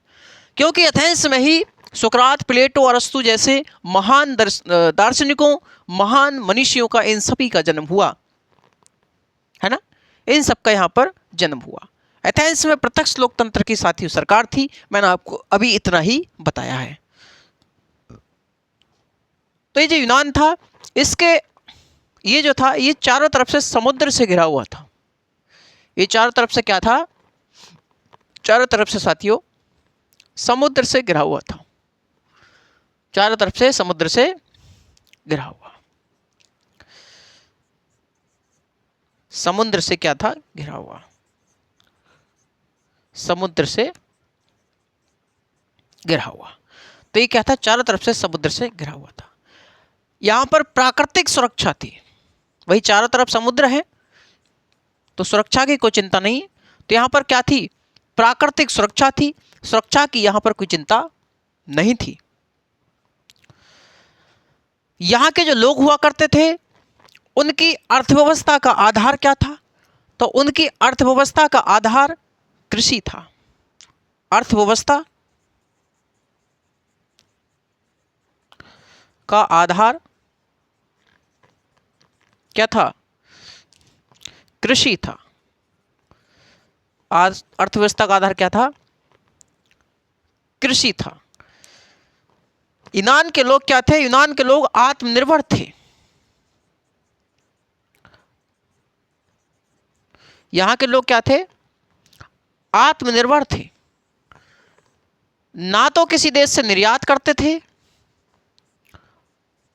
[SPEAKER 1] क्योंकि एथेंस में ही सुकरात, प्लेटो, अरस्तु जैसे महान दार्शनिकों, महान मनीषियों का, इन सभी का जन्म हुआ, है ना। इन सब का यहाँ पर जन्म हुआ। एथेंस में प्रत्यक्ष लोकतंत्र की साथी सरकार थी। मैंने आपको अभी इतना ही बताया है। तो ये जो यूनान था, इसके ये जो था, ये चारों तरफ से समुद्र से घिरा हुआ था। ये चारों तरफ से क्या था, चारों तरफ से साथियों समुद्र से घिरा हुआ था। चारों तरफ से समुद्र से घिरा हुआ, समुद्र से क्या था, घिरा हुआ, समुद्र से घिरा हुआ। तो ये क्या था, चारों तरफ से समुद्र से घिरा हुआ था। यहां पर प्राकृतिक सुरक्षा थी। वही चारों तरफ समुद्र है तो सुरक्षा की कोई चिंता नहीं। तो यहां पर क्या थी, प्राकृतिक सुरक्षा थी। सुरक्षा की यहां पर कोई चिंता नहीं थी। यहां के जो लोग हुआ करते थे, उनकी अर्थव्यवस्था का आधार क्या था, तो उनकी अर्थव्यवस्था का आधार कृषि था। अर्थव्यवस्था का आधार क्या था, कृषि था। आज अर्थव्यवस्था का आधार क्या था, कृषि था। यूनान के लोग क्या थे, यूनान के लोग आत्मनिर्भर थे। यहां के लोग क्या थे, आत्मनिर्भर थे। ना तो किसी देश से निर्यात करते थे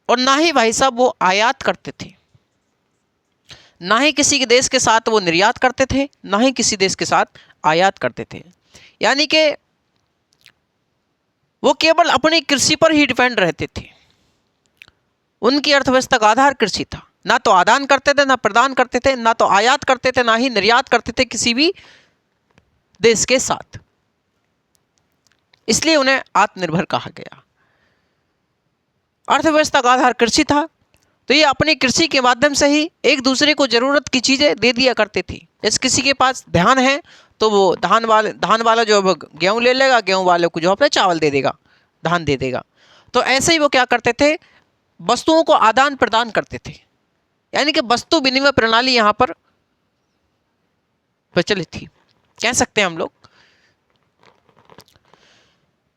[SPEAKER 1] और ना ही भाई साहब वो आयात करते थे। ना ही किसी के देश के साथ वो निर्यात करते थे, ना ही किसी देश के साथ आयात करते थे। यानी कि वो केवल अपनी कृषि पर ही डिपेंड रहते थे। उनकी अर्थव्यवस्था का आधार कृषि था। ना तो आदान करते थे, ना प्रदान करते थे, ना तो आयात करते थे, ना ही निर्यात करते थे किसी भी देश के साथ। इसलिए उन्हें आत्मनिर्भर कहा गया। अर्थव्यवस्था का आधार कृषि था, तो ये अपनी कृषि के माध्यम से ही एक दूसरे को जरूरत की चीजें दे दिया करते थे। जैसे किसी के पास धान है तो वो धान वाला जो गेहूं ले लेगा, गेहूं वाले को जो अपने चावल दे देगा, धान दे देगा। तो ऐसे ही वो क्या करते थे, वस्तुओं को आदान प्रदान करते थे। यानी कि वस्तु विनिमय प्रणाली यहां पर प्रचलित थी, कह सकते हैं हम लोग।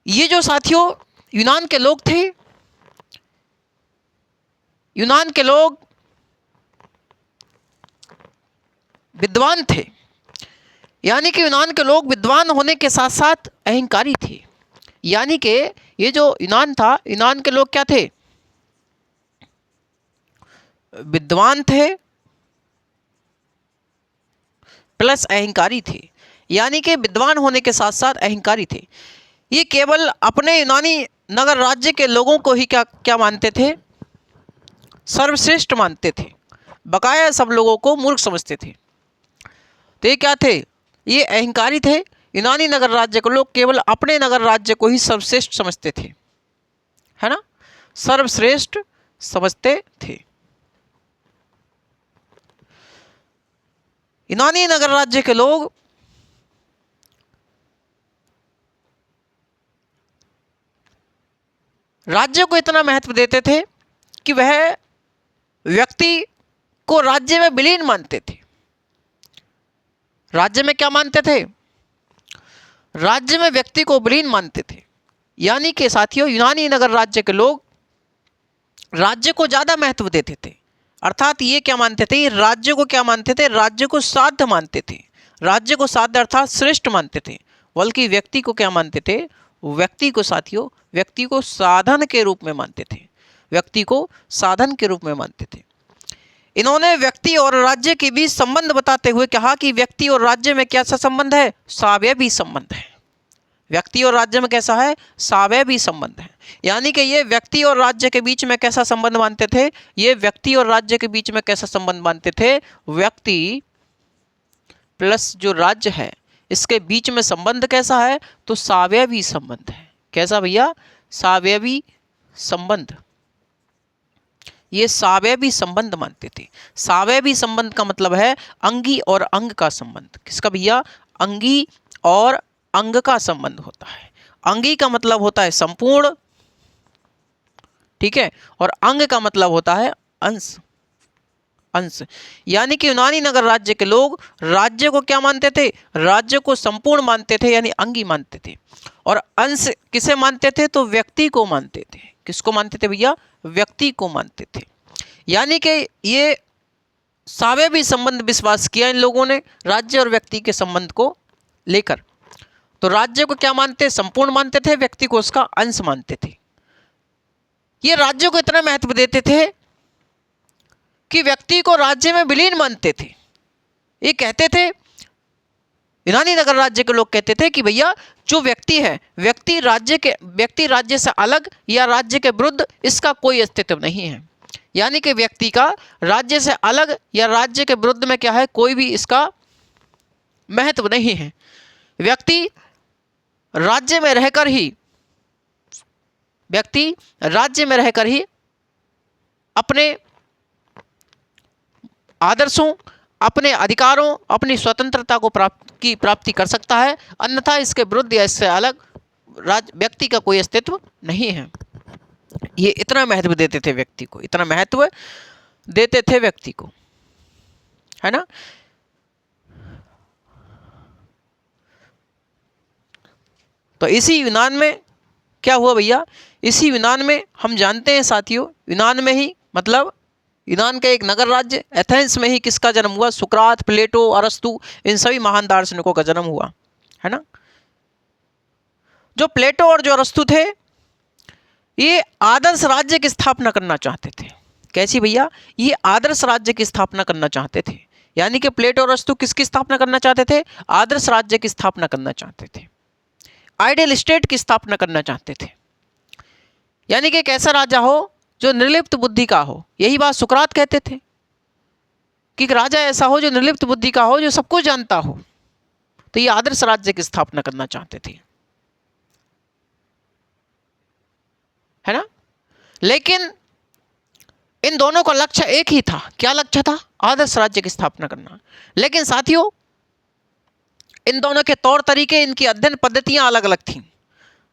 [SPEAKER 1] ये जो साथियों यूनान के लोग थे, यूनान के लोग विद्वान थे। यानी कि यूनान के लोग विद्वान होने के साथ साथ अहंकारी थे। यानी कि ये जो यूनान था, यूनान के लोग क्या थे, विद्वान थे प्लस अहंकारी थे। यानी कि विद्वान होने के साथ साथ अहंकारी थे। ये केवल अपने यूनानी नगर राज्य के लोगों को ही क्या क्या मानते थे, सर्वश्रेष्ठ मानते थे। बकाया सब लोगों को मूर्ख समझते थे। तो ये क्या थे, ये अहंकारी थे। यूनानी नगर राज्य के लोग केवल अपने नगर राज्य को ही सर्वश्रेष्ठ समझते थे, है ना, सर्वश्रेष्ठ समझते थे। यूनानी नगर राज्य के लोग राज्य को इतना महत्व देते थे कि वह व्यक्ति को राज्य में विलीन मानते थे। राज्य में क्या मानते थे, राज्य में व्यक्ति को विलीन मानते थे। यानी कि साथियों यूनानी नगर राज्य के लोग राज्य को ज्यादा महत्व देते थे। अर्थात ये क्या मानते थे, राज्य को क्या मानते थे, राज्य को साध्य मानते थे। राज्य को साध्य अर्थात श्रेष्ठ मानते थे, बल्कि व्यक्ति को क्या मानते थे, व्यक्ति को साथियों, व्यक्ति को साधन के रूप में मानते थे, व्यक्ति को साधन के रूप में मानते थे। इन्होंने व्यक्ति और राज्य के बीच संबंध बताते हुए कहा कि व्यक्ति और राज्य में कैसा संबंध है, सावयवी संबंध है। व्यक्ति और राज्य में कैसा है, सावयवी संबंध है। यानी कि ये व्यक्ति और राज्य के बीच में कैसा संबंध मानते थे, ये व्यक्ति और राज्य के बीच में कैसा संबंध मानते थे, व्यक्ति प्लस जो राज्य है इसके बीच में संबंध कैसा है, तो सावयवी संबंध है। कैसा भैया, सावयवी संबंध। ये सावयवी संबंध मानते थे। सावयवी संबंध का मतलब है अंगी और अंग का संबंध। किसका भैया, अंगी और अंग का संबंध होता है। अंगी का मतलब होता है संपूर्ण, ठीक है, और अंग का मतलब होता है अंश, अंश। यानी कि यूनानी नगर राज्य के लोग राज्य को क्या मानते थे, राज्य को संपूर्ण मानते थे, यानी अंगी मानते थे, और अंश किसे मानते थे, तो व्यक्ति को मानते थे। किसको मानते थे भैया, व्यक्ति को मानते थे। यानी कि ये सावयवी संबंध विश्वास किया इन लोगों ने राज्य और व्यक्ति के संबंध को लेकर। तो राज्य को क्या मानते, संपूर्ण मानते थे, व्यक्ति को उसका अंश मानते थे। ये राज्य को इतना महत्व देते थे कि व्यक्ति को राज्य में विलीन मानते थे। ये कहते थे, यूनानी नगर राज्य के लोग कहते थे कि भैया जो व्यक्ति है, व्यक्ति राज्य से अलग या राज्य के विरुद्ध इसका कोई अस्तित्व नहीं है। यानी कि व्यक्ति का राज्य से अलग या राज्य के विरुद्ध में क्या है, कोई भी इसका महत्व नहीं है। व्यक्ति राज्य में रहकर ही अपने आदर्शों, अपने अधिकारों, अपनी स्वतंत्रता को प्राप्ति कर सकता है, अन्यथा इसके विरुद्ध या इससे अलग व्यक्ति का कोई अस्तित्व नहीं है। ये इतना महत्व देते थे व्यक्ति को, इतना महत्व देते थे व्यक्ति को, है ना। तो इसी यूनान में क्या हुआ भैया, इसी यूनान में हम जानते हैं साथियों, यूनान में ही मतलब यूनान का एक नगर राज्य एथेंस में ही किसका जन्म हुआ, सुकरात, प्लेटो, अरस्तु, इन सभी महान दार्शनिकों का जन्म हुआ, है ना। जो प्लेटो और जो अरस्तु थे, ये आदर्श राज्य की स्थापना करना चाहते थे। कैसी भैया, ये आदर्श राज्य की स्थापना करना चाहते थे। यानी कि प्लेटो और अरस्तु किसकी स्थापना करना चाहते थे, आदर्श राज्य की स्थापना करना चाहते थे, आइडियल स्टेट की स्थापना करना चाहते थे। यानी कि एक ऐसा राजा हो जो निर्लिप्त बुद्धि का हो। यही बात सुकरात कहते थे कि एक राजा ऐसा हो जो निर्लिप्त बुद्धि का हो, जो सब कुछ जानता हो। तो ये आदर्श राज्य की स्थापना करना चाहते थे, है ना। लेकिन इन दोनों का लक्ष्य एक ही था। क्या लक्ष्य था, आदर्श राज्य की स्थापना करना। लेकिन साथियों, इन दोनों के तौर तरीके, इनकी अध्ययन पद्धतियां अलग अलग थीं।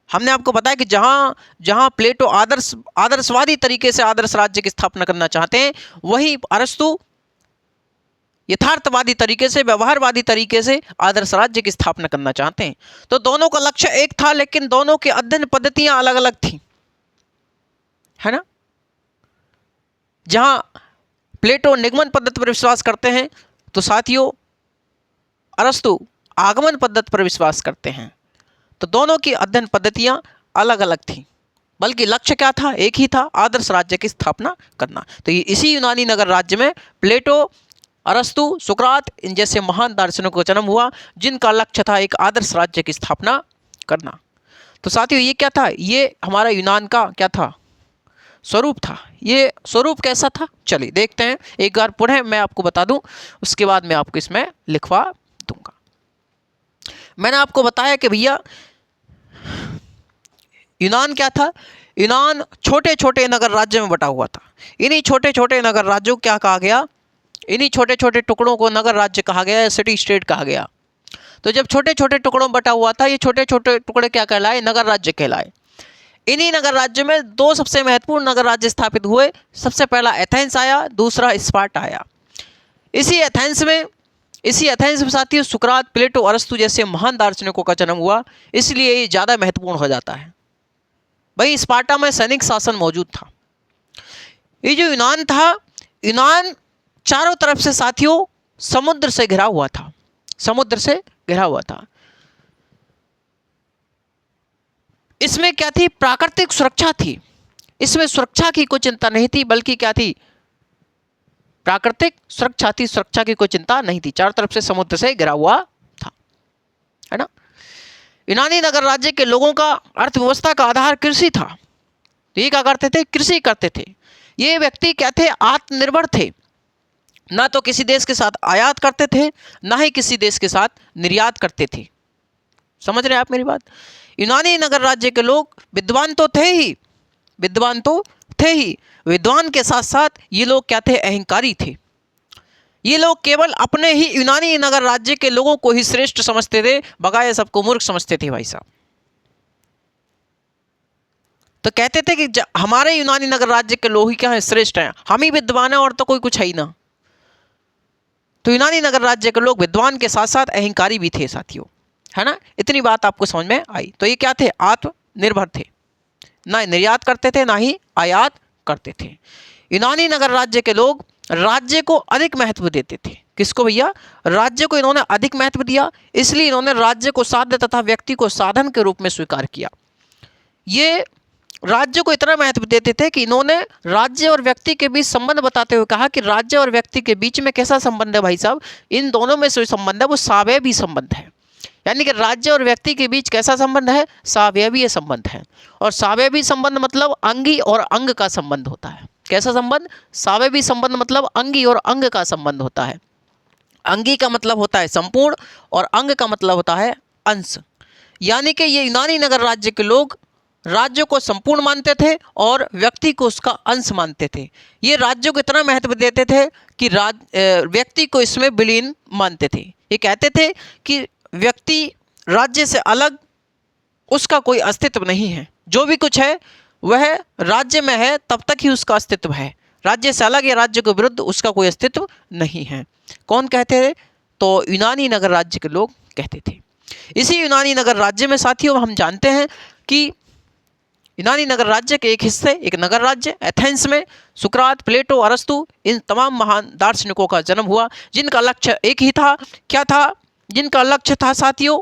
[SPEAKER 1] हमने आपको बताया कि जहां प्लेटो आदर्शवादी तरीके से आदर्श राज्य की स्थापना करना चाहते हैं, वहीं अरस्तु यथार्थवादी तरीके से, व्यवहारवादी तरीके से आदर्श राज्य की स्थापना करना चाहते हैं। तो दोनों का लक्ष्य एक था, लेकिन दोनों की अध्ययन पद्धतियां अलग अलग थीं, है ना। जहां प्लेटो निगमन पद्धति पर विश्वास करते हैं, तो साथियों अरस्तु आगमन पद्धति पर विश्वास करते हैं। तो दोनों की अध्ययन पद्धतियां अलग अलग थीं, बल्कि लक्ष्य क्या था, एक ही था, आदर्श राज्य की स्थापना करना। तो ये इसी यूनानी नगर राज्य में प्लेटो, अरस्तु, सुकरात, इन जैसे महान दार्शनिकों का जन्म हुआ, जिनका लक्ष्य था एक आदर्श राज्य की स्थापना करना। तो साथियों ये क्या था, ये हमारा यूनान का क्या था, स्वरूप था। ये स्वरूप कैसा था, चलिए देखते हैं एक बार पुनः मैं आपको बता दूं, उसके बाद मैं आपको इसमें लिखवा दूंगा। मैंने आपको बताया कि भैया यूनान क्या था, यूनान छोटे छोटे नगर राज्य में बटा हुआ था। इन्हीं छोटे छोटे नगर राज्यों क्या कहा गया, इन्हीं छोटे छोटे टुकड़ों को नगर राज्य कहा गया, सिटी स्टेट कहा गया। तो जब छोटे छोटे टुकड़ों में बटा हुआ था, ये छोटे छोटे टुकड़े क्या कहलाए, नगर राज्य कहलाए। इन्हीं नगर राज्य में दो सबसे महत्वपूर्ण नगर राज्य स्थापित हुए। सबसे पहला एथेंस आया, दूसरा स्पार्टा आया। इसी एथेंस में साथियों सुकरात, प्लेटो, अरस्तु जैसे महान दार्शनिकों का जन्म हुआ, इसलिए ये ज़्यादा महत्वपूर्ण हो जाता है। वहीं स्पार्टा में सैनिक शासन मौजूद था। ये जो यूनान था, यूनान चारों तरफ से साथियों समुद्र से घिरा हुआ था, समुद्र से घिरा हुआ था। इसमें क्या थी? प्राकृतिक सुरक्षा थी। इसमें सुरक्षा की कोई चिंता नहीं थी, बल्कि क्या थी? प्राकृतिक सुरक्षा थी, सुरक्षा की कोई चिंता नहीं थी। चारों तरफ से समुद्र से घिरा हुआ था, है ना। यूनानी नगर राज्य के लोगों का अर्थव्यवस्था का आधार कृषि था। तो ये क्या करते थे? कृषि करते थे। ये व्यक्ति क्या थे? आत्मनिर्भर थे। ना तो किसी देश के साथ आयात करते थे, ना ही किसी देश के साथ निर्यात करते थे। समझ रहे हैं आप मेरी बात? यूनानी नगर राज्य के लोग विद्वान तो थे ही, विद्वान तो थे ही, विद्वान के साथ साथ ये लोग क्या थे? अहंकारी थे। ये लोग केवल अपने ही यूनानी नगर राज्य के लोगों को ही श्रेष्ठ समझते थे, बगाए सबको मूर्ख समझते थे भाई साहब। तो कहते थे कि हमारे यूनानी नगर राज्य के लोग ही क्या है? श्रेष्ठ हैं, हम ही विद्वान हैं और तो कोई कुछ है ही ना। तो यूनानी नगर राज्य के लोग विद्वान के साथ साथ अहंकारी भी थे साथियों, है ना। इतनी बात आपको समझ में आई। तो ये क्या थे? आत्मनिर्भर थे, ना निर्यात करते थे ना ही आयात करते थे। यूनानी नगर राज्य के लोग राज्य को अधिक महत्व देते थे। किसको भैया? राज्य को इन्होंने अधिक महत्व दिया, इसलिए इन्होंने राज्य को साध्य तथा व्यक्ति को साधन के रूप में स्वीकार किया। ये राज्य को इतना महत्व देते थे कि इन्होंने राज्य और व्यक्ति के बीच संबंध बताते हुए कहा कि राज्य और व्यक्ति के बीच में कैसा संबंध है भाई साहब? इन दोनों में जो संबंध है वो सावयवी संबंध है। यानी कि राज्य और व्यक्ति के बीच कैसा संबंध है? सावयवी संबंध है। और सावयवी संबंध मतलब अंगी और अंग का संबंध होता है। कैसा संबंध? सावयवी संबंध मतलब अंगी और अंग का संबंध होता है। अंगी का मतलब होता है संपूर्ण और अंग का मतलब होता है अंश। यानी कि ये यूनानी नगर राज्य के लोग राज्य को संपूर्ण मानते थे और व्यक्ति को उसका अंश मानते थे। ये राज्य को इतना महत्व देते थे कि व्यक्ति को इसमें विलीन मानते थे। ये कहते थे कि व्यक्ति राज्य से अलग उसका कोई अस्तित्व नहीं है, जो भी कुछ है वह राज्य में है तब तक ही उसका अस्तित्व है, राज्य से अलग या राज्य के विरुद्ध उसका कोई अस्तित्व नहीं है। कौन कहते थे? तो यूनानी नगर राज्य के लोग कहते थे। इसी यूनानी नगर राज्य में साथियों हम जानते हैं कि यूनानी नगर राज्य के एक हिस्से, एक नगर राज्य एथेंस में सुकरात, प्लेटो, अरस्तु, इन तमाम महान दार्शनिकों का जन्म हुआ, जिनका लक्ष्य एक ही था। क्या था? जिनका लक्ष्य था साथियों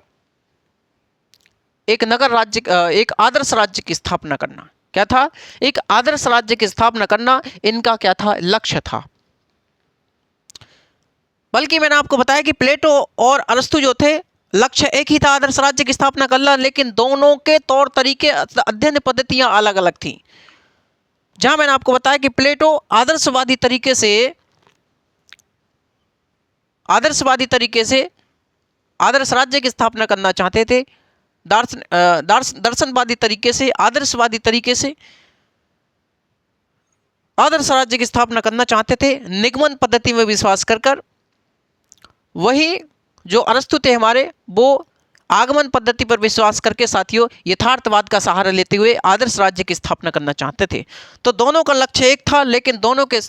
[SPEAKER 1] एक नगर राज्य, एक आदर्श राज्य की स्थापना करना। क्या था? एक आदर्श राज्य की स्थापना करना इनका क्या था? लक्ष्य था। बल्कि मैंने आपको बताया कि प्लेटो और अरस्तु जो थे लक्ष्य एक ही था, आदर्श राज्य की स्थापना करना, लेकिन दोनों के तौर तरीके, अध्ययन पद्धतियां अलग अलग थीं। जहां मैंने आपको बताया कि प्लेटो आदर्शवादी तरीके से आदर्श राज्य की स्थापना करना चाहते थे, दर्शनवादी तरीके से, आदर्शवादी तरीके से आदर्श राज्य की स्थापना करना चाहते थे, निगमन पद्धति में विश्वास कर। वही जो अरस्तु थे हमारे, वो आगमन पद्धति पर विश्वास करके साथियों यथार्थवाद का सहारा लेते हुए आदर्श राज्य की स्थापना करना चाहते थे। तो दोनों का लक्ष्य एक था, लेकिन दोनों के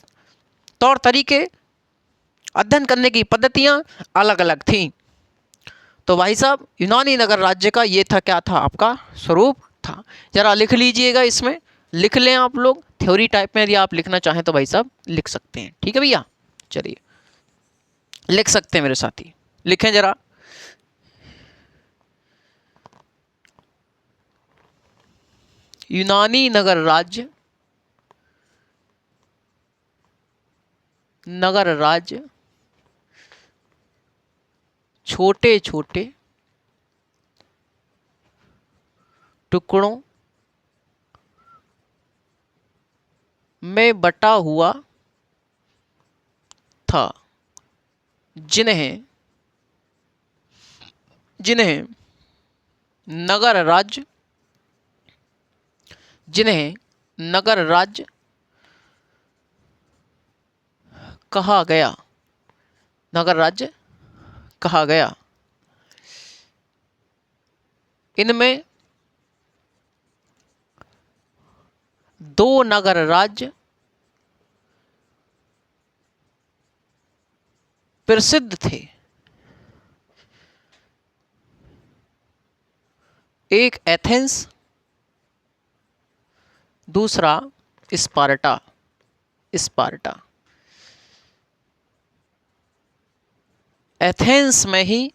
[SPEAKER 1] तौर तरीके, अध्ययन करने की पद्धतियां अलग अलग थीं। तो भाई साहब यूनानी नगर राज्य का ये था, क्या था? आपका स्वरूप था। जरा लिख लीजिएगा, इसमें लिख लें आप लोग, थ्योरी टाइप में यदि आप लिखना चाहें तो भाई साहब लिख सकते हैं। ठीक है भैया, चलिए लिख सकते हैं मेरे साथी, लिखें जरा। यूनानी नगर राज्य, नगर राज्य छोटे छोटे टुकड़ों में बटा हुआ था, जिन्हें नगर राज्य कहा गया। नगर राज्य कहा गया। इनमें दो नगर राज्य प्रसिद्ध थे, एक एथेंस, दूसरा स्पार्टा। स्पार्टा। एथेंस में ही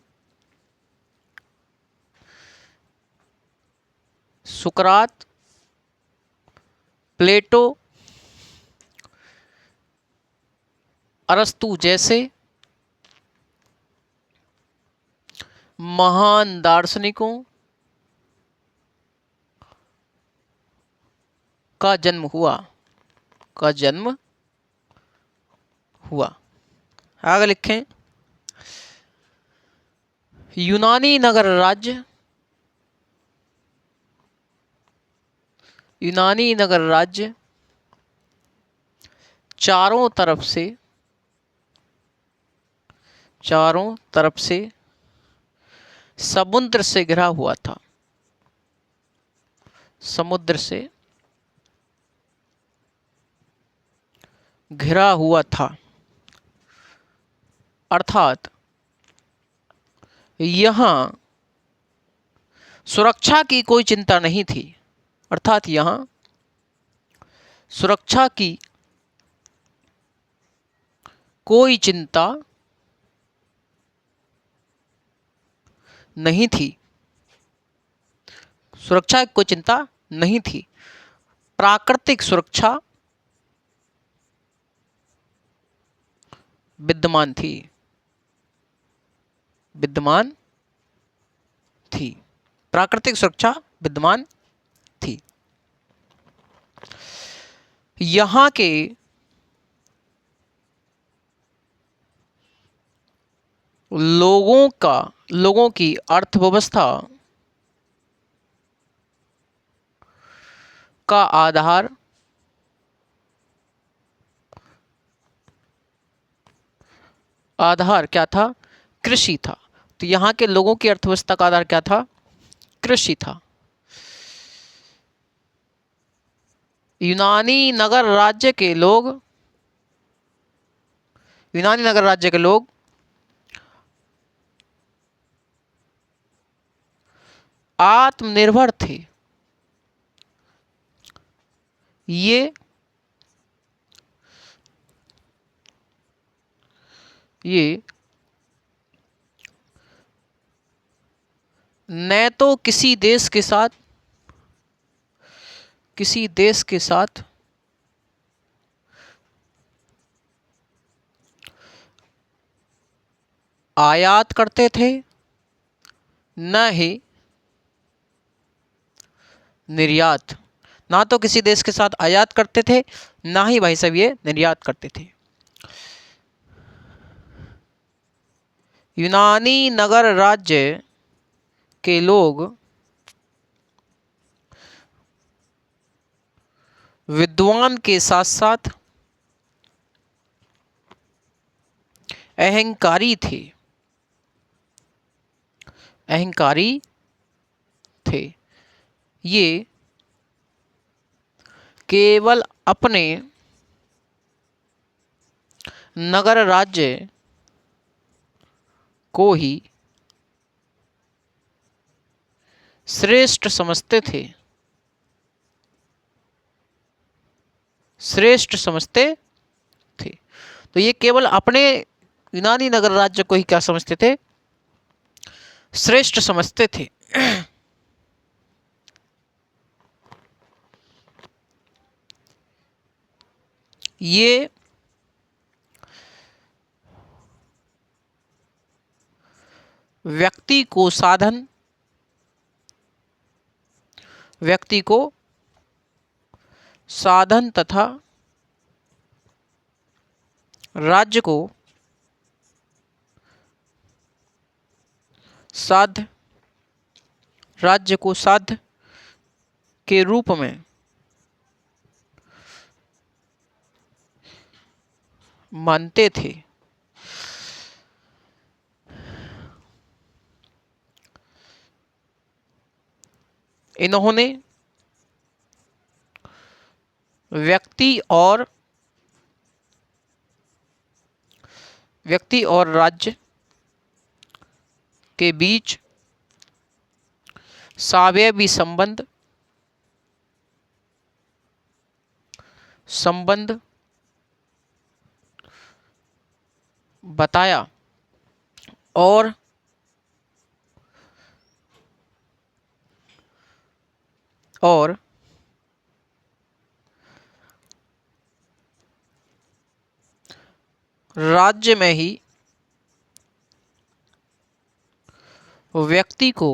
[SPEAKER 1] सुकरात, प्लेटो, अरस्तु जैसे महान दार्शनिकों का जन्म हुआ, का जन्म हुआ। आगे लिखें, यूनानी नगर राज्य, यूनानी नगर राज्य चारों तरफ से समुद्र से घिरा हुआ था, समुद्र से घिरा हुआ था, अर्थात यहां सुरक्षा की कोई चिंता नहीं थी, अर्थात यहां सुरक्षा की कोई चिंता नहीं थी, सुरक्षा की कोई चिंता नहीं थी। प्राकृतिक सुरक्षा विद्यमान थी, विद्यमान थी, प्राकृतिक सुरक्षा विद्यमान थी। यहां के लोगों की अर्थव्यवस्था का आधार क्या था? कृषि था। तो यहाँ के लोगों की अर्थव्यवस्था का आधार क्या था? कृषि था। यूनानी नगर राज्य के लोग आत्मनिर्भर थे। ये न तो किसी देश के साथ आयात करते थे, न ही निर्यात। ना तो किसी देश के साथ आयात करते थे, ना ही भाई साहब ये निर्यात करते थे। यूनानी नगर राज्य के लोग विद्वान के साथ साथ अहंकारी थे, ये केवल अपने नगर राज्य को ही श्रेष्ठ समझते थे, तो ये केवल अपने यूनानी नगर राज्य को ही क्या समझते थे? श्रेष्ठ समझते थे। ये व्यक्ति को साधन तथा राज्य को साध्य के रूप में मानते थे। इन्होंने व्यक्ति और राज्य के बीच स्वावयवी संबंध बताया और राज्य में ही व्यक्ति को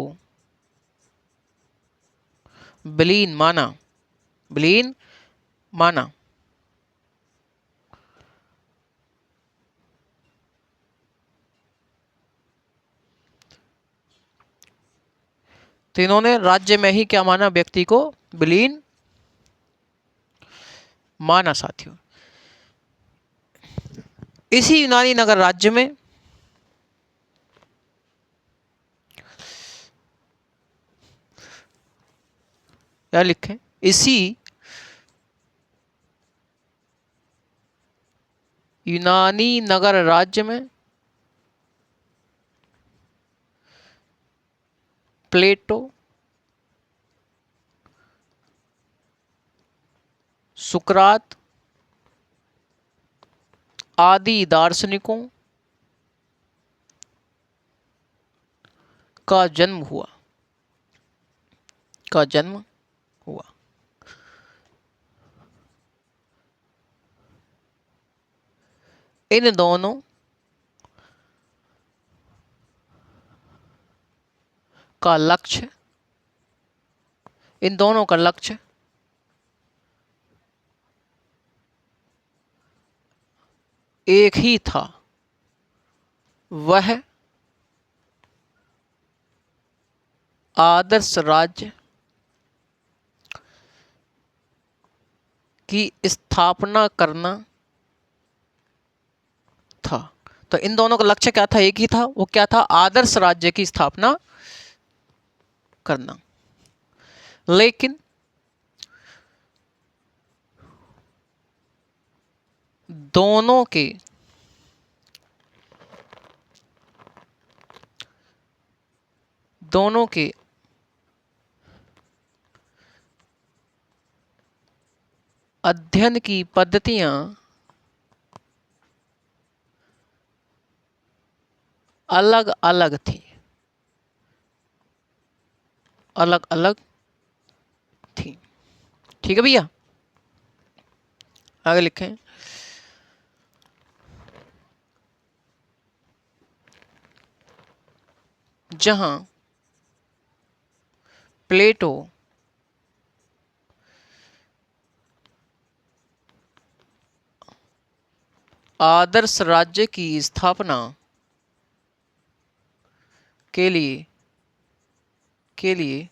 [SPEAKER 1] विलीन माना। तो इन्होंने राज्य में ही क्या माना? व्यक्ति को विलीन माना साथियों। इसी यूनानी नगर राज्य में क्या लिखें? इसी यूनानी नगर राज्य में प्लेटो, सुकरात आदि दार्शनिकों का जन्म हुआ। इन दोनों का लक्ष्य एक ही था, वह आदर्श राज्य की स्थापना करना था। तो इन दोनों का लक्ष्य क्या था? एक ही था। वो क्या था? आदर्श राज्य की स्थापना करना। लेकिन दोनों के अध्ययन की पद्धतियां अलग अलग थी। ठीक है भैया, आगे लिखें। जहां प्लेटो आदर्श राज्य की स्थापना के लिए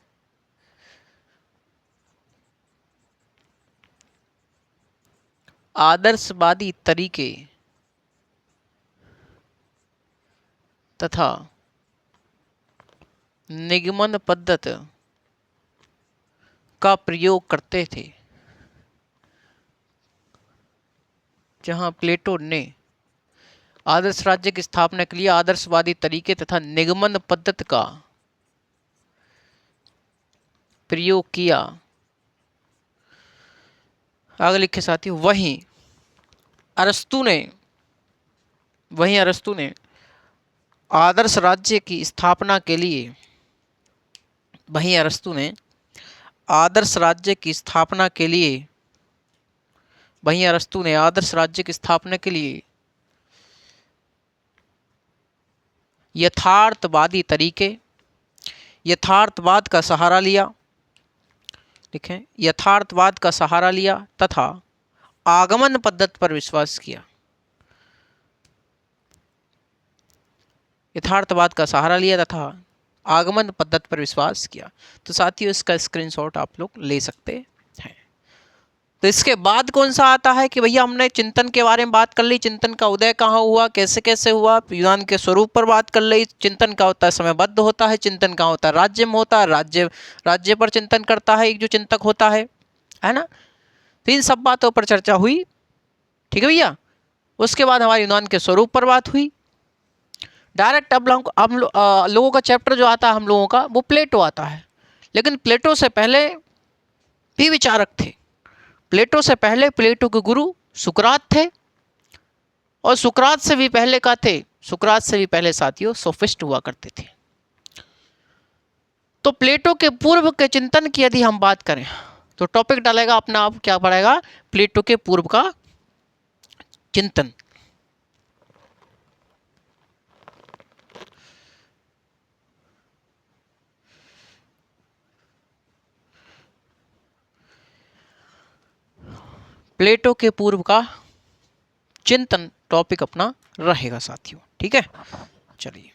[SPEAKER 1] आदर्शवादी तरीके तथा निगमन पद्धति का प्रयोग करते थे। जहां प्लेटो ने आदर्श राज्य की स्थापना के लिए आदर्शवादी तरीके तथा निगमन पद्धति का प्रयोग किया। आगे लिखे साथियों, वहीं अरस्तु ने आदर्श राज्य की स्थापना के लिए यथार्थवाद का सहारा लिया। लिखें, यथार्थवाद का सहारा लिया तथा आगमन पद्धति पर विश्वास किया। यथार्थवाद का सहारा लिया तथा आगमन पद्धति पर विश्वास किया। तो साथियों, इसका स्क्रीनशॉट आप लोग ले सकते हैं। तो इसके बाद कौन सा आता है कि भैया हमने चिंतन के बारे में बात कर ली। चिंतन का उदय कहाँ हुआ, कैसे कैसे हुआ, यूनान के स्वरूप पर बात कर ली। चिंतन का होता है समयबद्ध होता है। चिंतन का होता है राज्य में होता है, राज्य पर चिंतन करता है एक जो चिंतक होता है ना। तो इन सब बातों पर चर्चा हुई। ठीक है भैया। उसके बाद हमारे यूनान के स्वरूप पर बात हुई। डायरेक्ट अब हम लोगों का चैप्टर जो आता है हम लोगों का, वो प्लेटो आता है। लेकिन प्लेटो से पहले भी विचारक थे। प्लेटो से पहले प्लेटो के गुरु सुकरात थे। और सुकरात से भी पहले का थे, सुकरात से भी पहले साथियों सोफिस्ट हुआ करते थे। तो प्लेटो के पूर्व के चिंतन की यदि हम बात करें तो टॉपिक डालेगा अपना, आप क्या पढ़ेगा, प्लेटो के पूर्व का चिंतन। प्लेटो के पूर्व का चिंतन टॉपिक अपना रहेगा साथियों, ठीक है। चलिए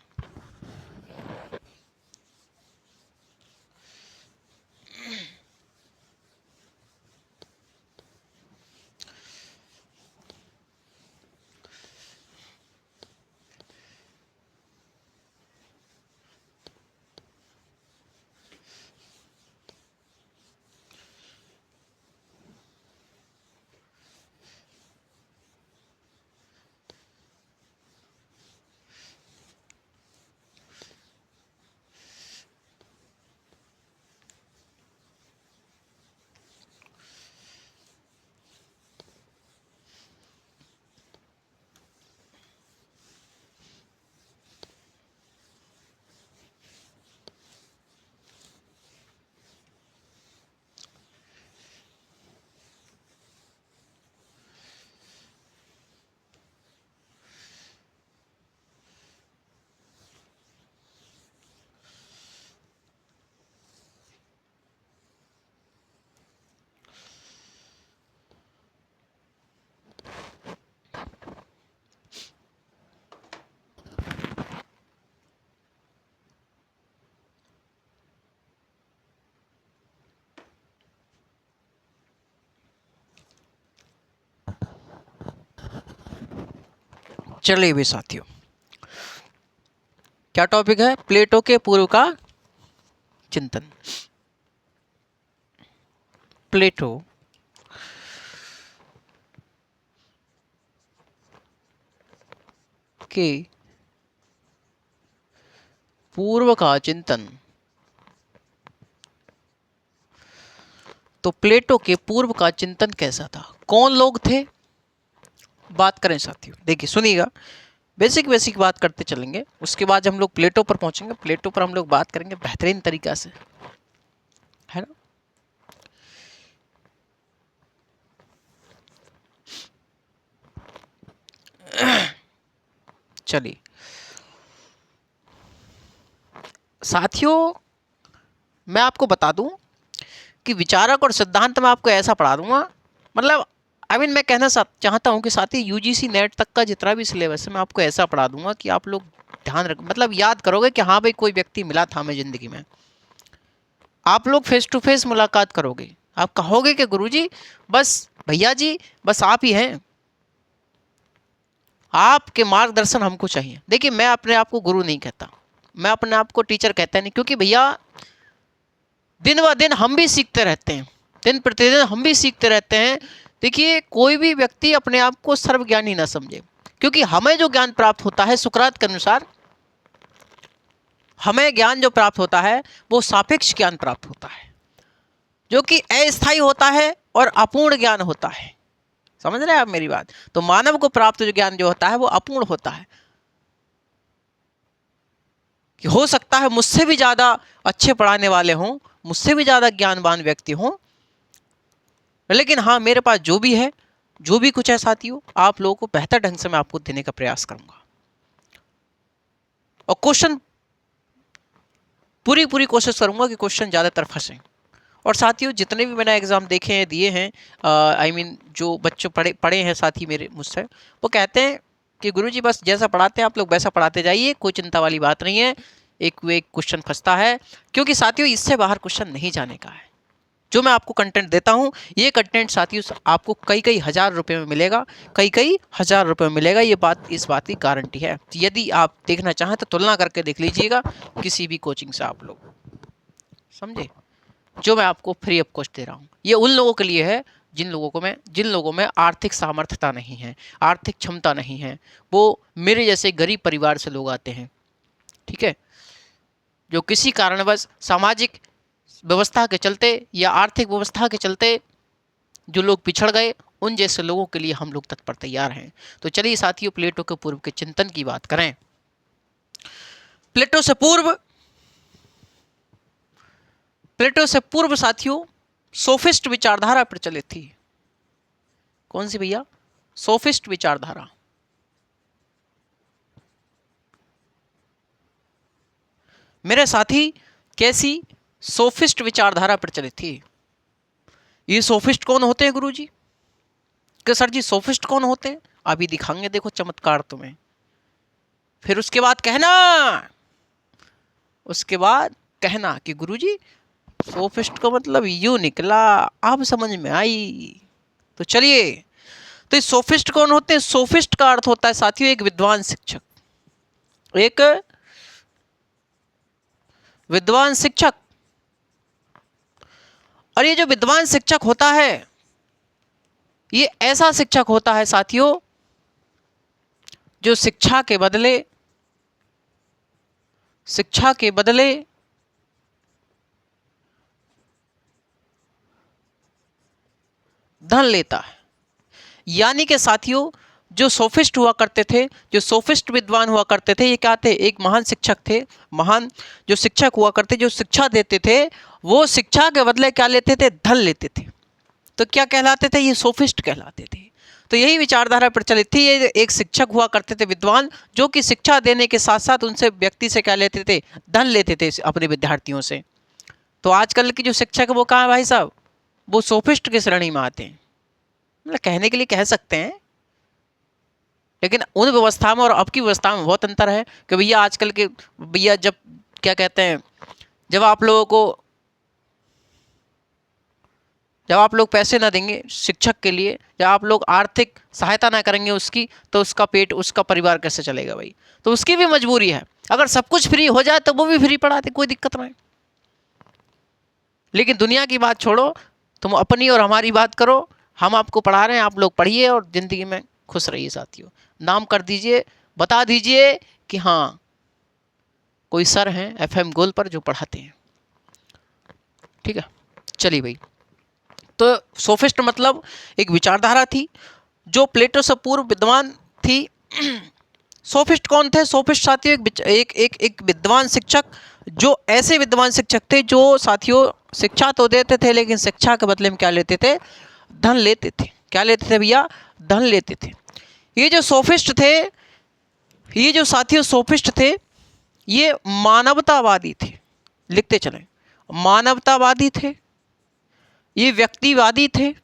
[SPEAKER 1] चलिए भी साथियों, क्या टॉपिक है, प्लेटो के पूर्व का चिंतन। प्लेटो के पूर्व का चिंतन। तो प्लेटो के पूर्व का चिंतन कैसा था, कौन लोग थे, बात करें साथियों। देखिए सुनिएगा, बेसिक बेसिक बात करते चलेंगे, उसके बाद हम लोग प्लेटो पर पहुंचेंगे। प्लेटो पर हम लोग बात करेंगे बेहतरीन तरीका से, है ना। चलिए साथियों, मैं आपको बता दूं कि विचारक और सिद्धांत में आपको ऐसा पढ़ा दूंगा, मतलब मैं कहना चाहता हूं कि साथी यूजीसी नेट तक का जितना भी सिलेबस है मैं आपको ऐसा पढ़ा दूंगा कि आप लोग ध्यान रख, मतलब याद करोगे कि हाँ भाई कोई व्यक्ति मिला था हमें जिंदगी में। आप लोग फेस टू फेस मुलाकात करोगे, आप कहोगे कि गुरुजी बस भैया जी बस आप ही हैं, आपके मार्गदर्शन हमको चाहिए। देखिए मैं अपने आप को गुरु नहीं कहता, मैं अपने आप को टीचर कहता नहीं, क्योंकि भैया दिन ब दिन हम भी सीखते रहते हैं, दिन प्रतिदिन हम भी सीखते रहते हैं। देखिए कोई भी व्यक्ति अपने आप को सर्वज्ञानी ना समझे, क्योंकि हमें जो ज्ञान प्राप्त होता है सुकरात के अनुसार, हमें ज्ञान जो प्राप्त होता है वो सापेक्ष ज्ञान प्राप्त होता है, जो कि अस्थायी होता है और अपूर्ण ज्ञान होता है। समझ रहे हैं आप मेरी बात। तो मानव को प्राप्त जो ज्ञान जो होता है वो अपूर्ण होता है, कि हो सकता है मुझसे भी ज्यादा अच्छे पढ़ाने वाले हों, मुझसे भी ज्यादा ज्ञानवान व्यक्ति हों, लेकिन हाँ मेरे पास जो भी है, जो भी कुछ है साथियों, आप लोगों को बेहतर ढंग से मैं आपको देने का प्रयास करूंगा। और क्वेश्चन पूरी पूरी कोशिश करूंगा कि क्वेश्चन ज्यादातर फंसे। और साथियों जितने भी मैंने एग्जाम देखे हैं, दिए हैं, जो बच्चे पढ़े हैं साथी मेरे मुझसे, वो कहते हैं कि गुरुजी बस जैसा पढ़ाते हैं आप लोग वैसा पढ़ाते जाइए, कोई चिंता वाली बात नहीं है, एक वे क्वेश्चन फंसता है। क्योंकि साथियों इससे बाहर क्वेश्चन नहीं जाने का है। जो मैं आपको कंटेंट देता हूँ, ये कंटेंट साथियों आपको कई कई हजार रुपए में मिलेगा, कई कई हजार रुपए में मिलेगा, ये बात इस बात की गारंटी है। यदि आप देखना चाहें तो तुलना करके देख लीजिएगा किसी भी कोचिंग से, आप लोग समझे। जो मैं आपको फ्री ऑफ कॉस्ट दे रहा हूँ, ये उन लोगों के लिए है जिन लोगों में आर्थिक सामर्थ्यता नहीं है, आर्थिक क्षमता नहीं है, वो मेरे जैसे गरीब परिवार से लोग आते हैं, ठीक है, जो किसी कारणवश सामाजिक व्यवस्था के चलते या आर्थिक व्यवस्था के चलते जो लोग पिछड़ गए, उन जैसे लोगों के लिए हम लोग तत्पर तैयार हैं। तो चलिए साथियों, प्लेटो के पूर्व के चिंतन की बात करें। प्लेटो से पूर्व साथियों सोफिस्ट विचारधारा प्रचलित थी। कौन सी भैया? सोफिस्ट विचारधारा। मेरे साथी, कैसी? सोफिस्ट विचारधारा प्रचलित थी। ये सोफिस्ट कौन होते हैं गुरुजी? कि सर जी सोफिस्ट कौन होते हैं? अभी दिखाएंगे, देखो चमत्कार तुम्हें। फिर उसके बाद कहना कि गुरुजी सोफिस्ट का मतलब यूं निकला, अब समझ में आई। तो चलिए, तो इस सोफिस्ट कौन होते हैं? सोफिस्ट का अर्थ होता है साथियों एक विद्वान शिक्षक। एक विद्वान शिक्षक। और ये जो विद्वान शिक्षक होता है, ये ऐसा शिक्षक होता है साथियों जो शिक्षा के बदले धन लेता है। यानी कि साथियों, जो सोफिस्ट हुआ करते थे, जो सोफिस्ट विद्वान हुआ करते थे, ये क्या थे? एक महान शिक्षक थे। महान जो शिक्षक हुआ करते, जो शिक्षा देते थे, वो शिक्षा के बदले क्या लेते थे? धन लेते थे। तो क्या कहलाते थे? ये सोफिस्ट कहलाते थे। तो यही विचारधारा प्रचलित थी। ये एक शिक्षक हुआ करते थे विद्वान, जो कि शिक्षा देने के साथ साथ उनसे व्यक्ति से क्या लेते थे? धन लेते थे अपने विद्यार्थियों से। तो आजकल के जो शिक्षक है वो कहाँ है भाई साहब? वो सोफिस्ट की श्रेणी में आते हैं। मतलब कहने के लिए कह सकते हैं, लेकिन उन व्यवस्था में और अब की व्यवस्था में बहुत अंतर है। कि भैया आजकल के भैया जब क्या कहते हैं, जब आप लोग पैसे ना देंगे शिक्षक के लिए, जब आप लोग आर्थिक सहायता ना करेंगे उसकी, तो उसका पेट, उसका परिवार कैसे चलेगा भाई? तो उसकी भी मजबूरी है। अगर सब कुछ फ्री हो जाए तो वो भी फ्री पढ़ाते, कोई दिक्कत नहीं। लेकिन दुनिया की बात छोड़ो, तुम अपनी और हमारी बात करो। हम आपको पढ़ा रहे हैं, आप लोग पढ़िए और ज़िंदगी में खुश रहिए साथियों। नाम कर दीजिए, बता दीजिए कि हाँ कोई सर हैं FM गोल्ड पर जो पढ़ाते हैं। ठीक है, चलिए भाई। तो सोफिस्ट मतलब एक विचारधारा थी जो प्लेटो से पूर्व विद्वान थी। सोफिस्ट कौन थे? सोफिस्ट साथियों एक विद्वान शिक्षक, जो ऐसे विद्वान शिक्षक थे जो साथियों शिक्षा तो देते थे, लेकिन शिक्षा के बदले में क्या लेते थे? धन लेते थे। क्या लेते थे भैया? धन लेते थे। ये जो सोफिस्ट थे, ये जो साथियों सोफिस्ट थे, ये मानवतावादी थे। लिखते चलें, मानवतावादी थे। ये व्यक्तिवादी थे।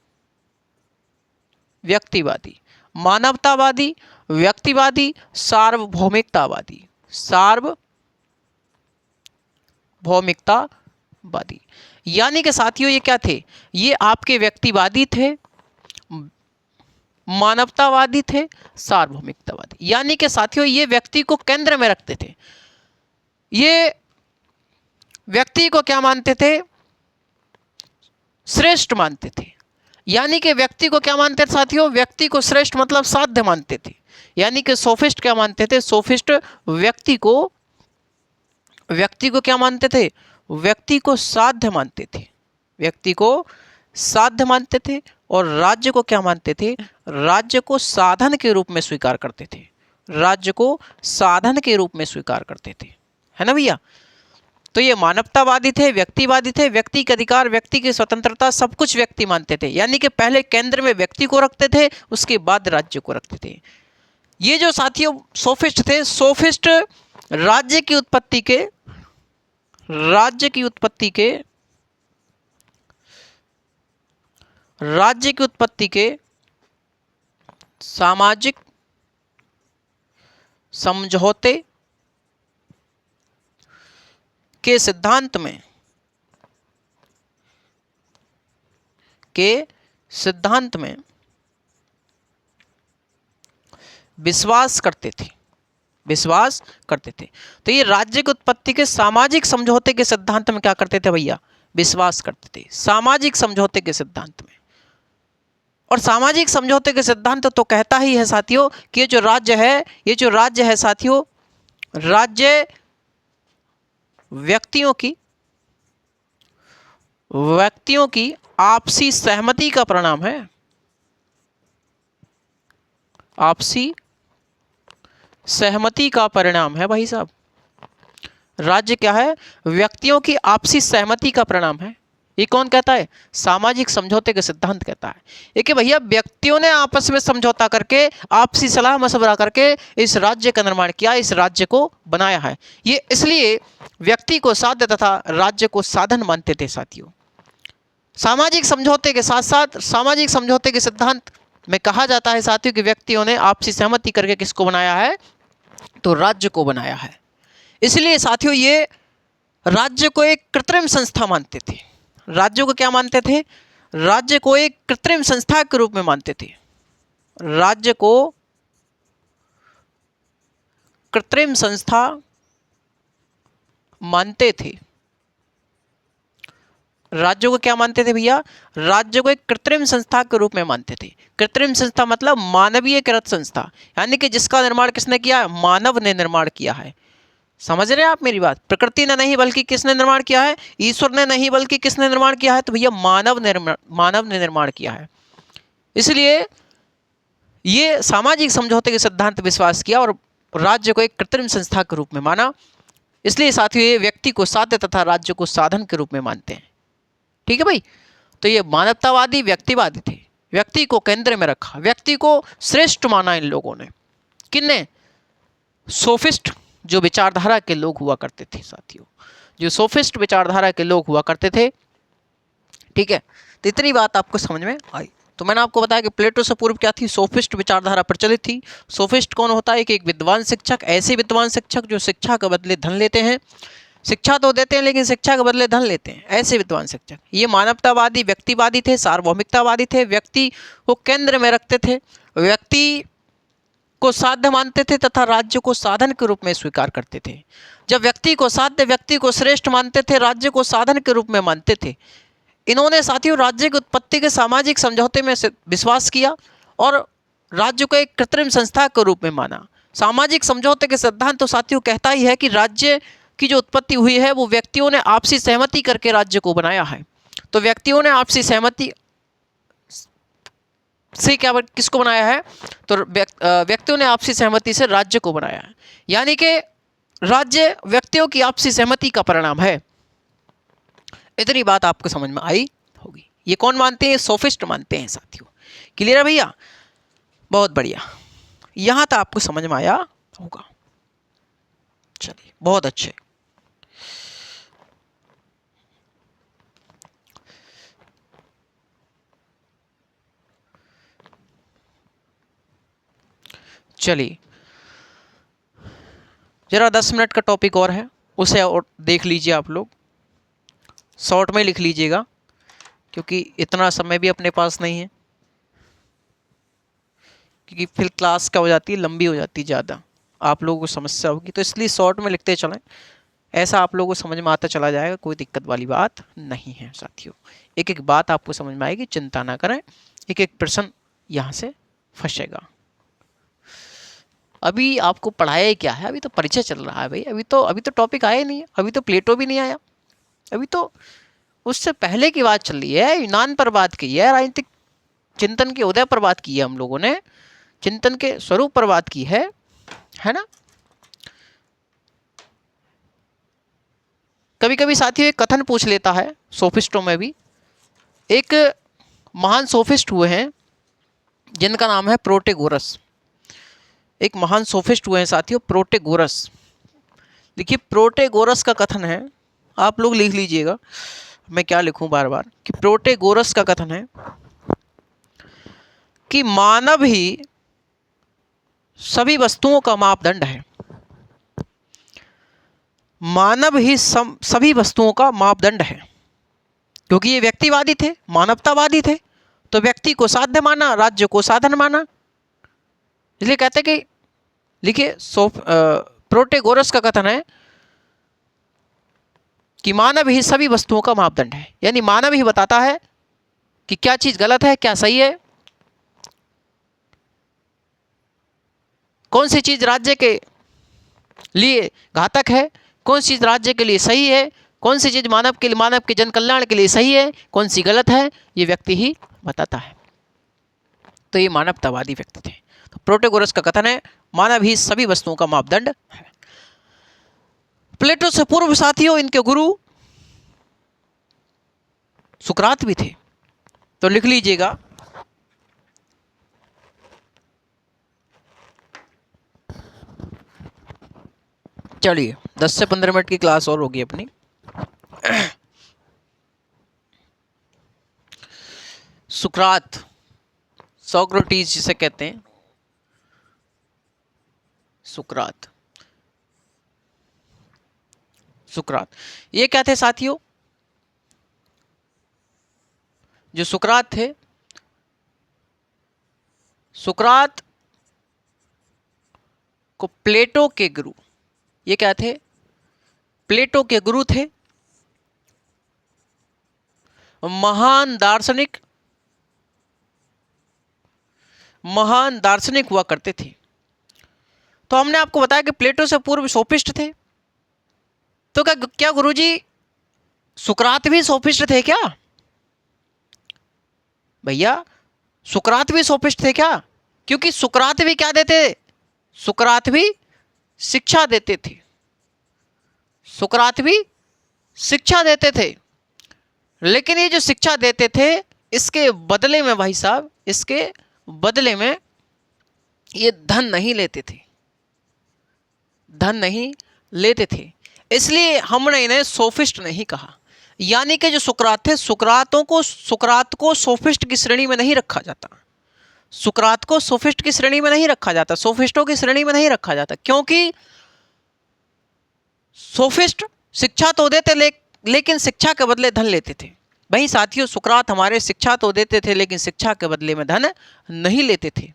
[SPEAKER 1] व्यक्तिवादी, मानवतावादी, व्यक्तिवादी, सार्वभौमिकतावादी। सार्वभौमिकतावादी यानी कि साथियों ये क्या थे? ये आपके व्यक्तिवादी थे, मानवतावादी थे, सार्वभौमिकतावादी। यानी कि साथियों ये व्यक्ति को केंद्र में रखते थे। ये व्यक्ति को क्या मानते थे? श्रेष्ठ मानते थे। यानी कि व्यक्ति को क्या मानते थे साथियों? व्यक्ति को श्रेष्ठ मतलब साध्य मानते थे। यानी कि सोफिस्ट क्या मानते थे? सोफिस्ट व्यक्ति को क्या मानते थे? व्यक्ति को साध्य मानते थे। व्यक्ति को साध्य मानते थे। और राज्य को क्या मानते थे? राज्य को साधन के रूप में स्वीकार करते थे। राज्य को साधन के रूप में स्वीकार करते थे, है ना भैया? तो ये मानवतावादी थे, व्यक्तिवादी थे। व्यक्ति के अधिकार, व्यक्ति की स्वतंत्रता, सब कुछ व्यक्ति मानते थे। यानी कि पहले केंद्र में व्यक्ति को रखते थे, उसके बाद राज्य को रखते थे। ये जो साथियों सोफिस्ट थे, सोफिस्ट राज्य की उत्पत्ति के सामाजिक समझौते के सिद्धांत में विश्वास करते थे। तो ये राज्य की उत्पत्ति के सामाजिक समझौते के सिद्धांत में क्या करते थे भैया? विश्वास करते थे, सामाजिक समझौते के सिद्धांत में। और सामाजिक समझौते के सिद्धांत तो कहता ही है साथियों कि ये जो राज्य है साथियों, राज्य व्यक्तियों की आपसी सहमति का परिणाम है। आपसी सहमति का परिणाम है भाई साहब। राज्य क्या है? व्यक्तियों की आपसी सहमति का परिणाम है। ये कौन कहता है? सामाजिक समझौते के सिद्धांत कहता है। ये कि भैया व्यक्तियों ने आपस में समझौता करके, आपसी सलाह मशवरा करके इस राज्य का निर्माण किया, इस राज्य को बनाया है। ये इसलिए व्यक्ति को साध्य तथा राज्य को साधन मानते थे साथियों। सामाजिक समझौते के साथ साथ सामाजिक समझौते के सिद्धांत में कहा जाता है साथियों कि व्यक्तियों ने आपसी सहमति करके किसको बनाया है? तो राज्य को बनाया है। इसलिए साथियों ये राज्य को एक कृत्रिम संस्था मानते थे। राज्य को क्या मानते थे? राज्य को एक कृत्रिम संस्था के रूप में मानते थे। राज्य को कृत्रिम संस्था मानते थे। राज्य को क्या मानते थे भैया? राज्य को एक कृत्रिम संस्था के रूप में मानते थे। कृत्रिम संस्था मतलब मानवीयकृत संस्था, यानी कि जिसका निर्माण किसने किया? मानव ने निर्माण किया है। समझ रहे हैं आप मेरी बात? प्रकृति ने नहीं बल्कि किसने निर्माण किया है? ईश्वर ने नहीं बल्कि किसने निर्माण किया है? तो भैया मानव ने निर्माण किया है। इसलिए ये सामाजिक समझौते के सिद्धांत विश्वास किया और राज्य को एक कृत्रिम संस्था के रूप में माना। इसलिए साथियों ये व्यक्ति को साध्य तथा राज्य को साधन के रूप में मानते हैं। ठीक है भाई? तो ये मानवतावादी व्यक्तिवादी थे। व्यक्ति को केंद्र में रखा, व्यक्ति को श्रेष्ठ माना इन लोगों ने। किन्ने? सोफिस्ट जो विचारधारा के लोग हुआ करते थे साथियों, जो सोफिस्ट विचारधारा के लोग हुआ करते थे। ठीक है, तो इतनी बात आपको समझ में आई। तो मैंने आपको बताया कि प्लेटो से पूर्व क्या थी? सोफिस्ट विचारधारा प्रचलित थी। सोफिस्ट कौन होता है? कि एक विद्वान शिक्षक, ऐसे विद्वान शिक्षक जो शिक्षा के बदले धन लेते हैं। शिक्षा तो देते हैं लेकिन शिक्षा के बदले धन लेते हैं, ऐसे विद्वान शिक्षक। ये मानवतावादी व्यक्तिवादी थे, सार्वभौमिकतावादी थे, व्यक्ति को केंद्र में रखते थे, व्यक्ति को साध्य मानते थे तथा राज्य को साधन के रूप में स्वीकार करते थे। जब व्यक्ति को साध्य, व्यक्ति को श्रेष्ठ मानते थे, राज्य को साधन के रूप में मानते थे। इन्होंने साथियों राज्य की उत्पत्ति के सामाजिक समझौते में विश्वास किया और राज्य को एक कृत्रिम संस्था के रूप में माना। सामाजिक समझौते के सिद्धांत तो साथियों कहता ही है कि राज्य की जो उत्पत्ति हुई है वो व्यक्तियों ने आपसी सहमति करके राज्य को बनाया है। तो व्यक्तियों ने आपसी सहमति से क्या किसको बनाया है? तो व्यक्तियों ने आपसी सहमति से राज्य को बनाया है। यानी कि राज्य व्यक्तियों की आपसी सहमति का परिणाम है। इतनी बात आपको समझ में आई होगी। ये कौन मानते हैं? सोफिस्ट मानते हैं साथियों। क्लियर है भैया? बहुत बढ़िया, यहां तक आपको समझ में आया होगा। चलिए बहुत अच्छे। चलिए जरा 10 मिनट का टॉपिक और है, उसे और देख लीजिए आप लोग। शॉर्ट में लिख लीजिएगा क्योंकि इतना समय भी अपने पास नहीं है, क्योंकि फिर क्लास क्या हो जाती है, लंबी हो जाती है, ज़्यादा आप लोगों को समस्या होगी। तो इसलिए शॉर्ट में लिखते चलें, ऐसा आप लोगों को समझ में आता चला जाएगा, कोई दिक्कत वाली बात नहीं है साथियों। एक एक बात आपको समझ में आएगी, चिंता ना करें। एक एक प्रश्न यहाँ से फंसेगा। अभी आपको पढ़ाया क्या है? अभी तो परिचय चल रहा है भाई। अभी तो टॉपिक आया ही नहीं है। अभी तो प्लेटो भी नहीं आया। अभी तो उससे पहले की बात चल रही है। यूनान पर बात की है, राजनीतिक चिंतन के उदय पर बात की है हम लोगों ने, चिंतन के स्वरूप पर बात की है ना। कभी कभी साथियों एक कथन पूछ लेता है सोफिस्टों में भी। एक महान सोफिस्ट हुए हैं जिनका नाम है प्रोटेगोरस। एक महान सोफिस्ट हुए हैं साथियों, प्रोटेगोरस। देखिए प्रोटेगोरस का कथन है, आप लोग लिख लीजिएगा, मैं क्या लिखूं बार बार, कि प्रोटेगोरस का कथन है कि मानव ही सभी वस्तुओं का मापदंड है। मानव ही सभी वस्तुओं का मापदंड है। क्योंकि ये व्यक्तिवादी थे, मानवतावादी थे, तो व्यक्ति को साध्य माना, राज्य को साधन माना। इसलिए कहते कि लिखिए प्रोटेगोरस का कथन है कि मानव ही सभी वस्तुओं का मापदंड है। यानी मानव ही बताता है कि क्या चीज गलत है, क्या सही है, कौन सी चीज राज्य के लिए घातक है, कौन सी चीज राज्य के लिए सही है, कौन सी चीज मानव के जन कल्याण के लिए सही है, कौन सी गलत है, ये व्यक्ति ही बताता है। तो ये मानवतावादी व्यक्ति थे। तो प्रोटेगोरस का कथन है मानव ही सभी वस्तुओं का मापदंड है। प्लेटो से पूर्व साथियों इनके गुरु सुकरात भी थे। तो लिख लीजिएगा, चलिए 10 से 15 मिनट की क्लास और होगी अपनी। सुकरात, सोक्रेटिस जिसे कहते हैं, सुकरात, सुकरात ये क्या थे साथियों? जो सुकरात थे, सुकरात को प्लेटो के गुरु, ये क्या थे? प्लेटो के गुरु थे, महान दार्शनिक हुआ करते थे। तो हमने आपको बताया कि प्लेटो से पूर्व सोफिस्ट थे। तो क्या गुरुजी सुकरात भी सोफिस्ट थे क्या? भैया सुकरात भी सोफिस्ट थे क्या? क्योंकि सुकरात भी क्या देते? सुकरात भी शिक्षा देते थे। सुकरात भी शिक्षा देते थे, लेकिन ये जो शिक्षा देते थे इसके बदले में भाई साहब, इसके बदले में ये धन नहीं लेते थे, धन नहीं लेते थे। इसलिए हमने इन्हें सोफिस्ट नहीं कहा। यानी कि जो सुकरात थे, सुकरात को सोफिस्ट की श्रेणी में नहीं रखा जाता। सुकरात को सोफिस्ट की श्रेणी में नहीं रखा जाता, सोफिस्टों की श्रेणी में नहीं रखा जाता, क्योंकि सोफिस्ट शिक्षा तो देते लेकिन शिक्षा के बदले धन लेते थे। वहीं साथियों सुकरात हमारे शिक्षा तो देते थे लेकिन शिक्षा के बदले में धन नहीं लेते थे।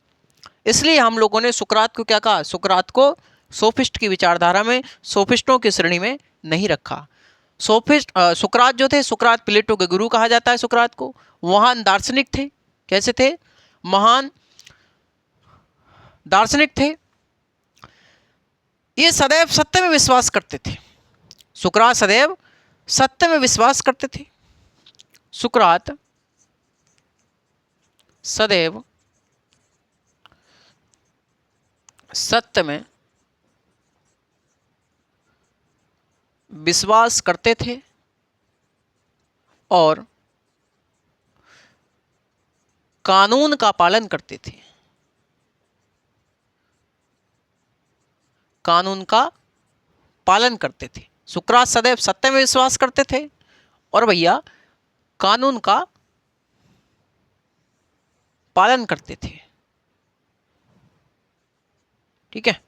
[SPEAKER 1] इसलिए हम लोगों ने सुकरात को क्या कहा? सुकरात को सोफिस्ट की विचारधारा में, सोफिस्टों की श्रेणी में नहीं रखा। सुकरात जो थे, सुकरात प्लेटो के गुरु कहा जाता है सुकरात को। महान दार्शनिक थे। कैसे थे? महान दार्शनिक थे। ये सदैव सत्य में विश्वास करते थे। सुकरात सदैव सत्य में विश्वास करते थे। सुकरात सदैव सत्य में विश्वास करते थे और कानून का पालन करते थे। कानून का पालन करते थे। सुकरात सदैव सत्य में विश्वास करते थे और भैया कानून का पालन करते थे। ठीक है।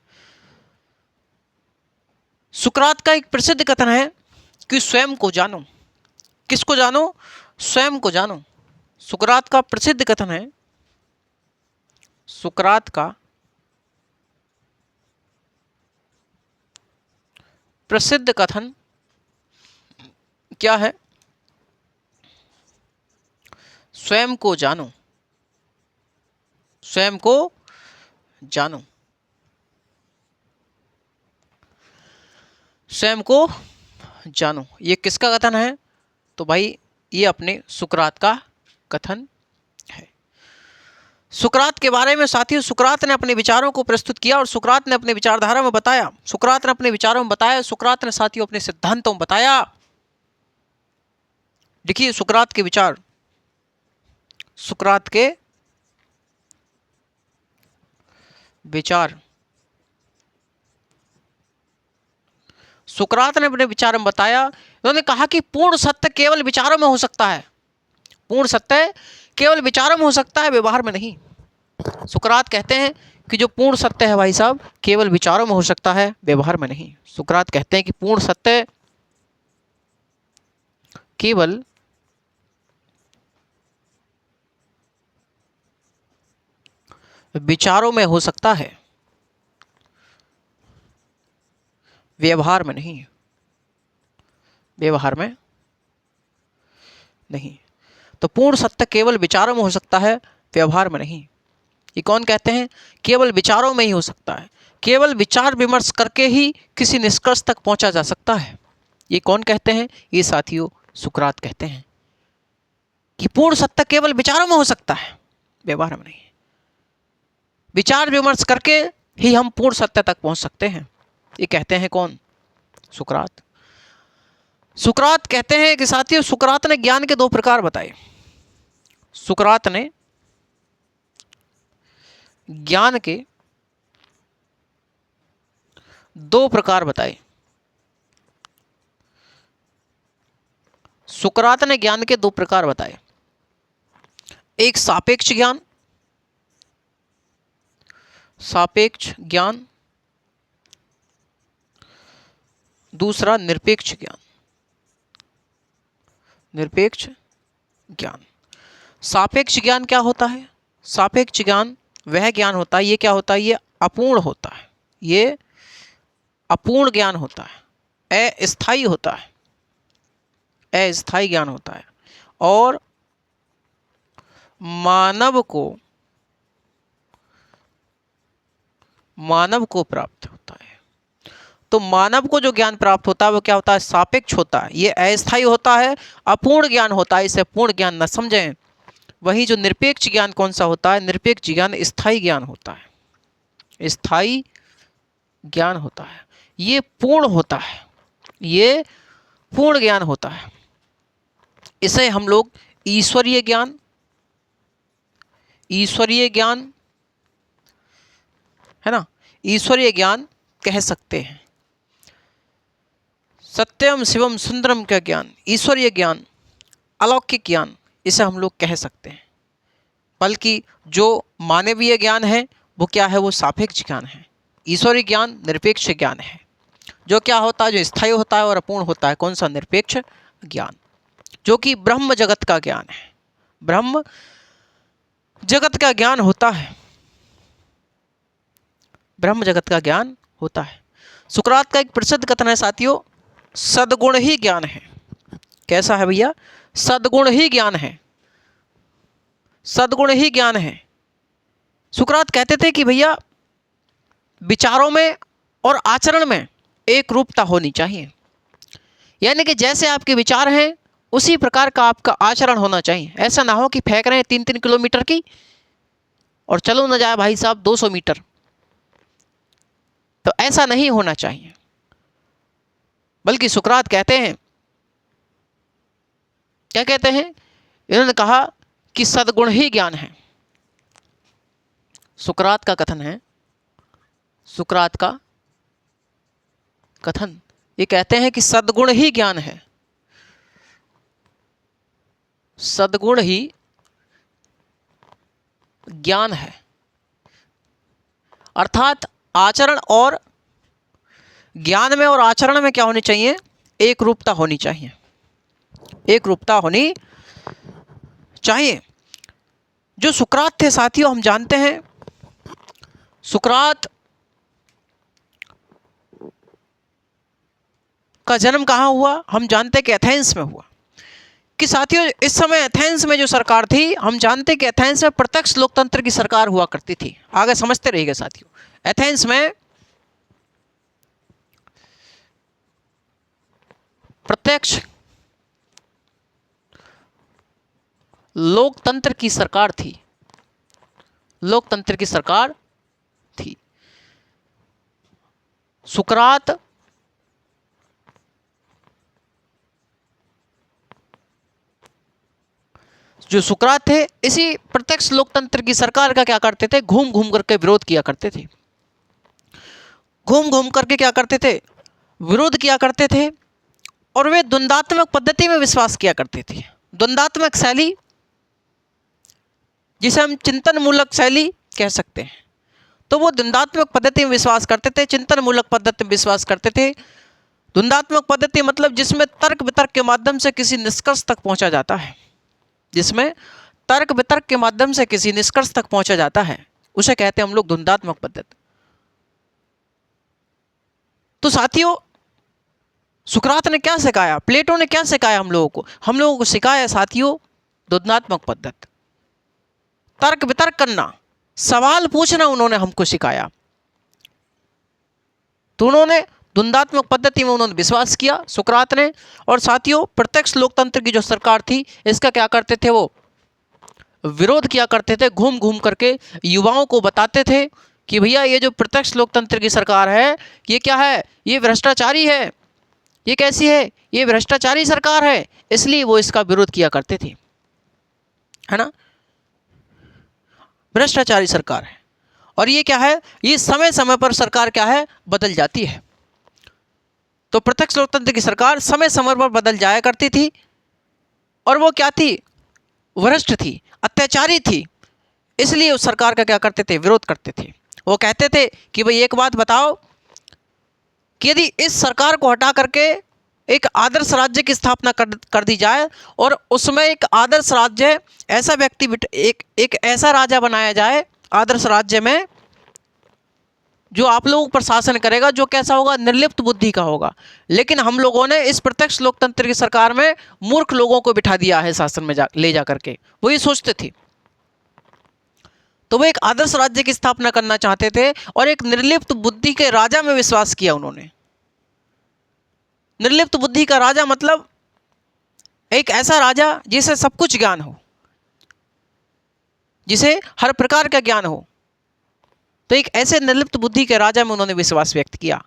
[SPEAKER 1] सुकरात का एक प्रसिद्ध कथन है कि स्वयं को जानो। किसको जानो? स्वयं को जानो। सुकरात का प्रसिद्ध कथन है, सुकरात का प्रसिद्ध कथन क्या है? स्वयं को जानो, स्वयं को जानो, स्वयं को जानो। ये किसका कथन है? तो भाई ये अपने सुकरात का कथन है। सुकरात के बारे में साथियों, सुकरात ने अपने विचारों को प्रस्तुत किया और सुकरात ने अपने विचारधारा में बताया। सुकरात ने अपने विचारों में बताया, सुकरात ने साथियों अपने सिद्धांतों में बताया। देखिए सुकरात के विचार, सुकरात के विचार, सुकरात ने अपने विचार में बताया। उन्होंने कहा कि पूर्ण सत्य केवल विचारों में हो सकता है। पूर्ण सत्य केवल विचारों में हो सकता है, व्यवहार में नहीं। सुकरात कहते हैं कि जो पूर्ण सत्य है भाई साहब केवल विचारों में हो सकता है, व्यवहार में नहीं। सुकरात कहते हैं कि पूर्ण सत्य केवल विचारों में हो सकता है, व्यवहार में नहीं। व्यवहार में नहीं। तो पूर्ण सत्य केवल विचारों में हो सकता है, व्यवहार में नहीं। ये कौन कहते हैं? केवल विचारों में ही हो सकता है, केवल विचार विमर्श करके ही किसी निष्कर्ष तक पहुंचा जा सकता है। ये कौन कहते हैं? ये साथियों सुकरात कहते हैं कि पूर्ण सत्य केवल विचारों में हो सकता है, व्यवहार में नहीं। विचार विमर्श करके ही हम पूर्ण सत्य तक पहुंच सकते हैं। ये कहते हैं कौन? सुकरात। सुकरात कहते हैं कि साथियों, सुकरात ने ज्ञान के दो प्रकार बताए। सुकरात ने ज्ञान के दो प्रकार बताए। सुकरात ने ज्ञान के दो प्रकार बताए, एक सापेक्ष ज्ञान, सापेक्ष ज्ञान, दूसरा निरपेक्ष ज्ञान, निरपेक्ष ज्ञान। सापेक्ष ज्ञान क्या होता है? सापेक्ष ज्ञान वह ज्ञान होता है, ये क्या होता है? ये अपूर्ण होता है, ये अपूर्ण ज्ञान होता है, अस्थाई होता है, अस्थाई ज्ञान होता है और मानव को प्राप्त होता है। तो मानव को जो ज्ञान प्राप्त होता है वो क्या होता है? सापेक्ष होता है, ये अस्थाई होता है, अपूर्ण ज्ञान होता है, इसे पूर्ण ज्ञान न समझें। वही जो निरपेक्ष ज्ञान कौन सा होता है? निरपेक्ष ज्ञान स्थायी ज्ञान होता है, स्थायी ज्ञान होता है, ये पूर्ण होता है, ये पूर्ण ज्ञान होता है। इसे हम लोग ईश्वरीय ज्ञान, ईश्वरीय ज्ञान है ना, ईश्वरीय ज्ञान कह सकते हैं। सत्यम शिवम सुंदरम का ज्ञान, ईश्वरीय ज्ञान, अलौकिक ज्ञान, इसे हम लोग कह सकते हैं। बल्कि जो मानवीय ज्ञान है वो क्या है? वो सापेक्ष ज्ञान है। ईश्वरीय ज्ञान निरपेक्ष ज्ञान है, जो क्या होता है? जो स्थायी होता है और अपूर्ण होता है। कौन सा? निरपेक्ष ज्ञान, जो कि ब्रह्म जगत का ज्ञान है, ब्रह्म जगत का ज्ञान होता है, ब्रह्म जगत का ज्ञान होता है। सुकरात का एक प्रसिद्ध कथन है साथियों, सद्गुण ही ज्ञान है। कैसा है भैया? सद्गुण ही ज्ञान है, सद्गुण ही ज्ञान है। सुकरात कहते थे कि भैया विचारों में और आचरण में एक रूपता होनी चाहिए, यानी कि जैसे आपके विचार हैं उसी प्रकार का आपका आचरण होना चाहिए। ऐसा ना हो कि फेंक रहे हैं 3-3 किलोमीटर की और चलो ना जाए भाई साहब 200 मीटर, तो ऐसा नहीं होना चाहिए। बल्कि सुकरात कहते हैं, क्या कहते हैं? इन्होंने कहा कि सद्गुण ही ज्ञान है। सुकरात का कथन है, सुकरात का कथन ये कहते हैं कि सद्गुण ही ज्ञान है, सद्गुण ही ज्ञान है। अर्थात आचरण और ज्ञान में और आचरण में क्या होनी चाहिए? एक रूपता होनी चाहिए, एक रूपता होनी चाहिए। जो सुकरात थे साथियों, हम जानते हैं सुकरात का जन्म कहाँ हुआ? हम जानते हैं कि एथेंस में हुआ। कि साथियों इस समय एथेंस में जो सरकार थी, हम जानते हैं कि एथेंस में प्रत्यक्ष लोकतंत्र की सरकार हुआ करती थी। आगे समझते रहिएगा साथियों, एथेंस में प्रत्यक्ष लोकतंत्र की सरकार थी, लोकतंत्र की सरकार थी। सुकरात जो सुकरात थे इसी प्रत्यक्ष लोकतंत्र की सरकार का क्या करते थे? घूम घूम करके विरोध किया करते थे, घूम घूम करके क्या करते थे? विरोध किया करते थे। और वे द्वंद्वात्मक पद्धति में विश्वास किया करते थे। द्वंद्वात्मक शैली, जिसे हम चिंतन मूलक शैली कह सकते हैं, तो वो द्वंद्वात्मक पद्धति में विश्वास करते थे, चिंतन मूलक पद्धति में विश्वास करते थे। द्वंद्वात्मक पद्धति मतलब जिसमें तर्क वितर्क के माध्यम से किसी निष्कर्ष तक पहुंचा जाता है, जिसमें तर्क वितर्क के माध्यम से किसी निष्कर्ष तक पहुंचा जाता है, उसे कहते हैं हम लोग द्वंद्वात्मक पद्धति। तो साथियों सुकरात ने क्या सिखाया? प्लेटो ने क्या सिखाया हम लोगों को? हम लोगों को सिखाया साथियों द्वंद्वात्मक पद्धति, तर्क वितर्क करना, सवाल पूछना उन्होंने हमको सिखाया। तो उन्होंने द्वंद्वात्मक पद्धति में उन्होंने विश्वास किया सुकरात ने। और साथियों प्रत्यक्ष लोकतंत्र की जो सरकार थी इसका क्या करते थे? वो विरोध किया करते थे, घूम घूम करके युवाओं को बताते थे कि भैया ये जो प्रत्यक्ष लोकतंत्र की सरकार है ये क्या है, ये भ्रष्टाचारी है, ये कैसी है, ये भ्रष्टाचारी सरकार है। इसलिए वो इसका विरोध किया करते थे, है ना। भ्रष्टाचारी सरकार है। और ये क्या है, ये समय समय पर सरकार क्या है, बदल जाती है। तो प्रत्यक्ष लोकतंत्र की सरकार समय समय पर बदल जाया करती थी और वो क्या थी, भ्रष्ट थी, अत्याचारी थी। इसलिए उस सरकार का क्या करते थे, विरोध करते थे। वो कहते थे कि भाई एक बात बताओ कि यदि इस सरकार को हटा करके एक आदर्श राज्य की स्थापना कर दी जाए और उसमें एक आदर्श राज्य, ऐसा व्यक्ति, एक ऐसा राजा बनाया जाए आदर्श राज्य में जो आप लोगों पर शासन करेगा, जो कैसा होगा, निर्लिप्त बुद्धि का होगा। लेकिन हम लोगों ने इस प्रत्यक्ष लोकतंत्र की सरकार में मूर्ख लोगों को बिठा दिया है शासन में ले जा करके। वो ये सोचते थे। तो वो एक आदर्श राज्य की स्थापना करना चाहते थे और एक निर्लिप्त बुद्धि के राजा में विश्वास किया उन्होंने। निर्लिप्त बुद्धि का राजा मतलब एक ऐसा राजा जिसे सब कुछ ज्ञान हो, जिसे हर प्रकार का ज्ञान हो। तो एक ऐसे निर्लिप्त बुद्धि के राजा में उन्होंने विश्वास व्यक्त किया।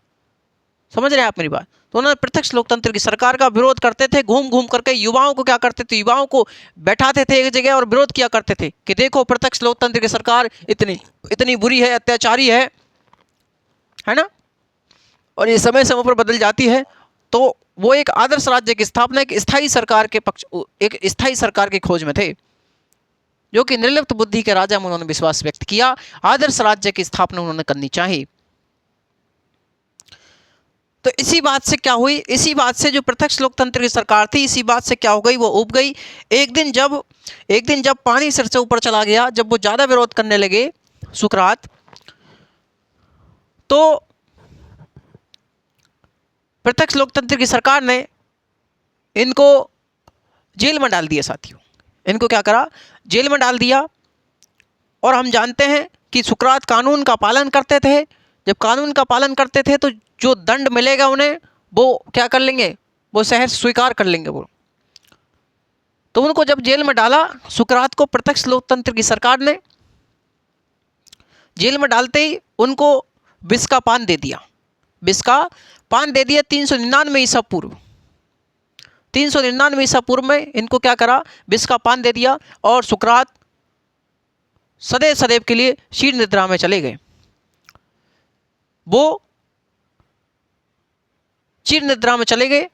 [SPEAKER 1] समझ रहे हैं आप मेरी बात। तो उन्होंने प्रत्यक्ष लोकतंत्र की सरकार का विरोध करते थे, घूम घूम करके युवाओं को क्या करते थे, युवाओं को बैठाते थे एक जगह और विरोध किया करते थे कि देखो प्रत्यक्ष लोकतंत्र की सरकार इतनी इतनी बुरी है, अत्याचारी है ना, और ये समय समय पर बदल जाती है। तो वो एक आदर्श राज्य की स्थापना, एक स्थायी सरकार के पक्ष, एक स्थायी सरकार की खोज में थे, जो कि निर्लिप्त बुद्धि के राजा में उन्होंने विश्वास व्यक्त किया। आदर्श राज्य की स्थापना उन्होंने करनी चाहिए। तो इसी बात से क्या हुई, इसी बात से जो प्रत्यक्ष लोकतंत्र की सरकार थी, इसी बात से क्या हो गई, वो उब गई। एक दिन जब पानी सिर से ऊपर चला गया, जब वो ज़्यादा विरोध करने लगे सुकरात, तो प्रत्यक्ष लोकतंत्र की सरकार ने इनको जेल में डाल दिया साथियों। इनको क्या करा, जेल में डाल दिया। और हम जानते हैं कि सुकरात कानून का पालन करते थे। जब कानून का पालन करते थे तो जो दंड मिलेगा उन्हें, वो क्या कर लेंगे, वो सहर्ष स्वीकार कर लेंगे वो। तो उनको जब जेल में डाला, सुकरात को प्रत्यक्ष लोकतंत्र की सरकार ने जेल में डालते ही उनको विष का पान दे दिया। विष का पान दे दिया 399 ईसा पूर्व। 399 ईसा पूर्व में इनको क्या करा, विष का पान दे दिया और सुकरात सदैव सदैव के लिए शीर निद्रा में चले गए। वो चीर निद्रा में चले गए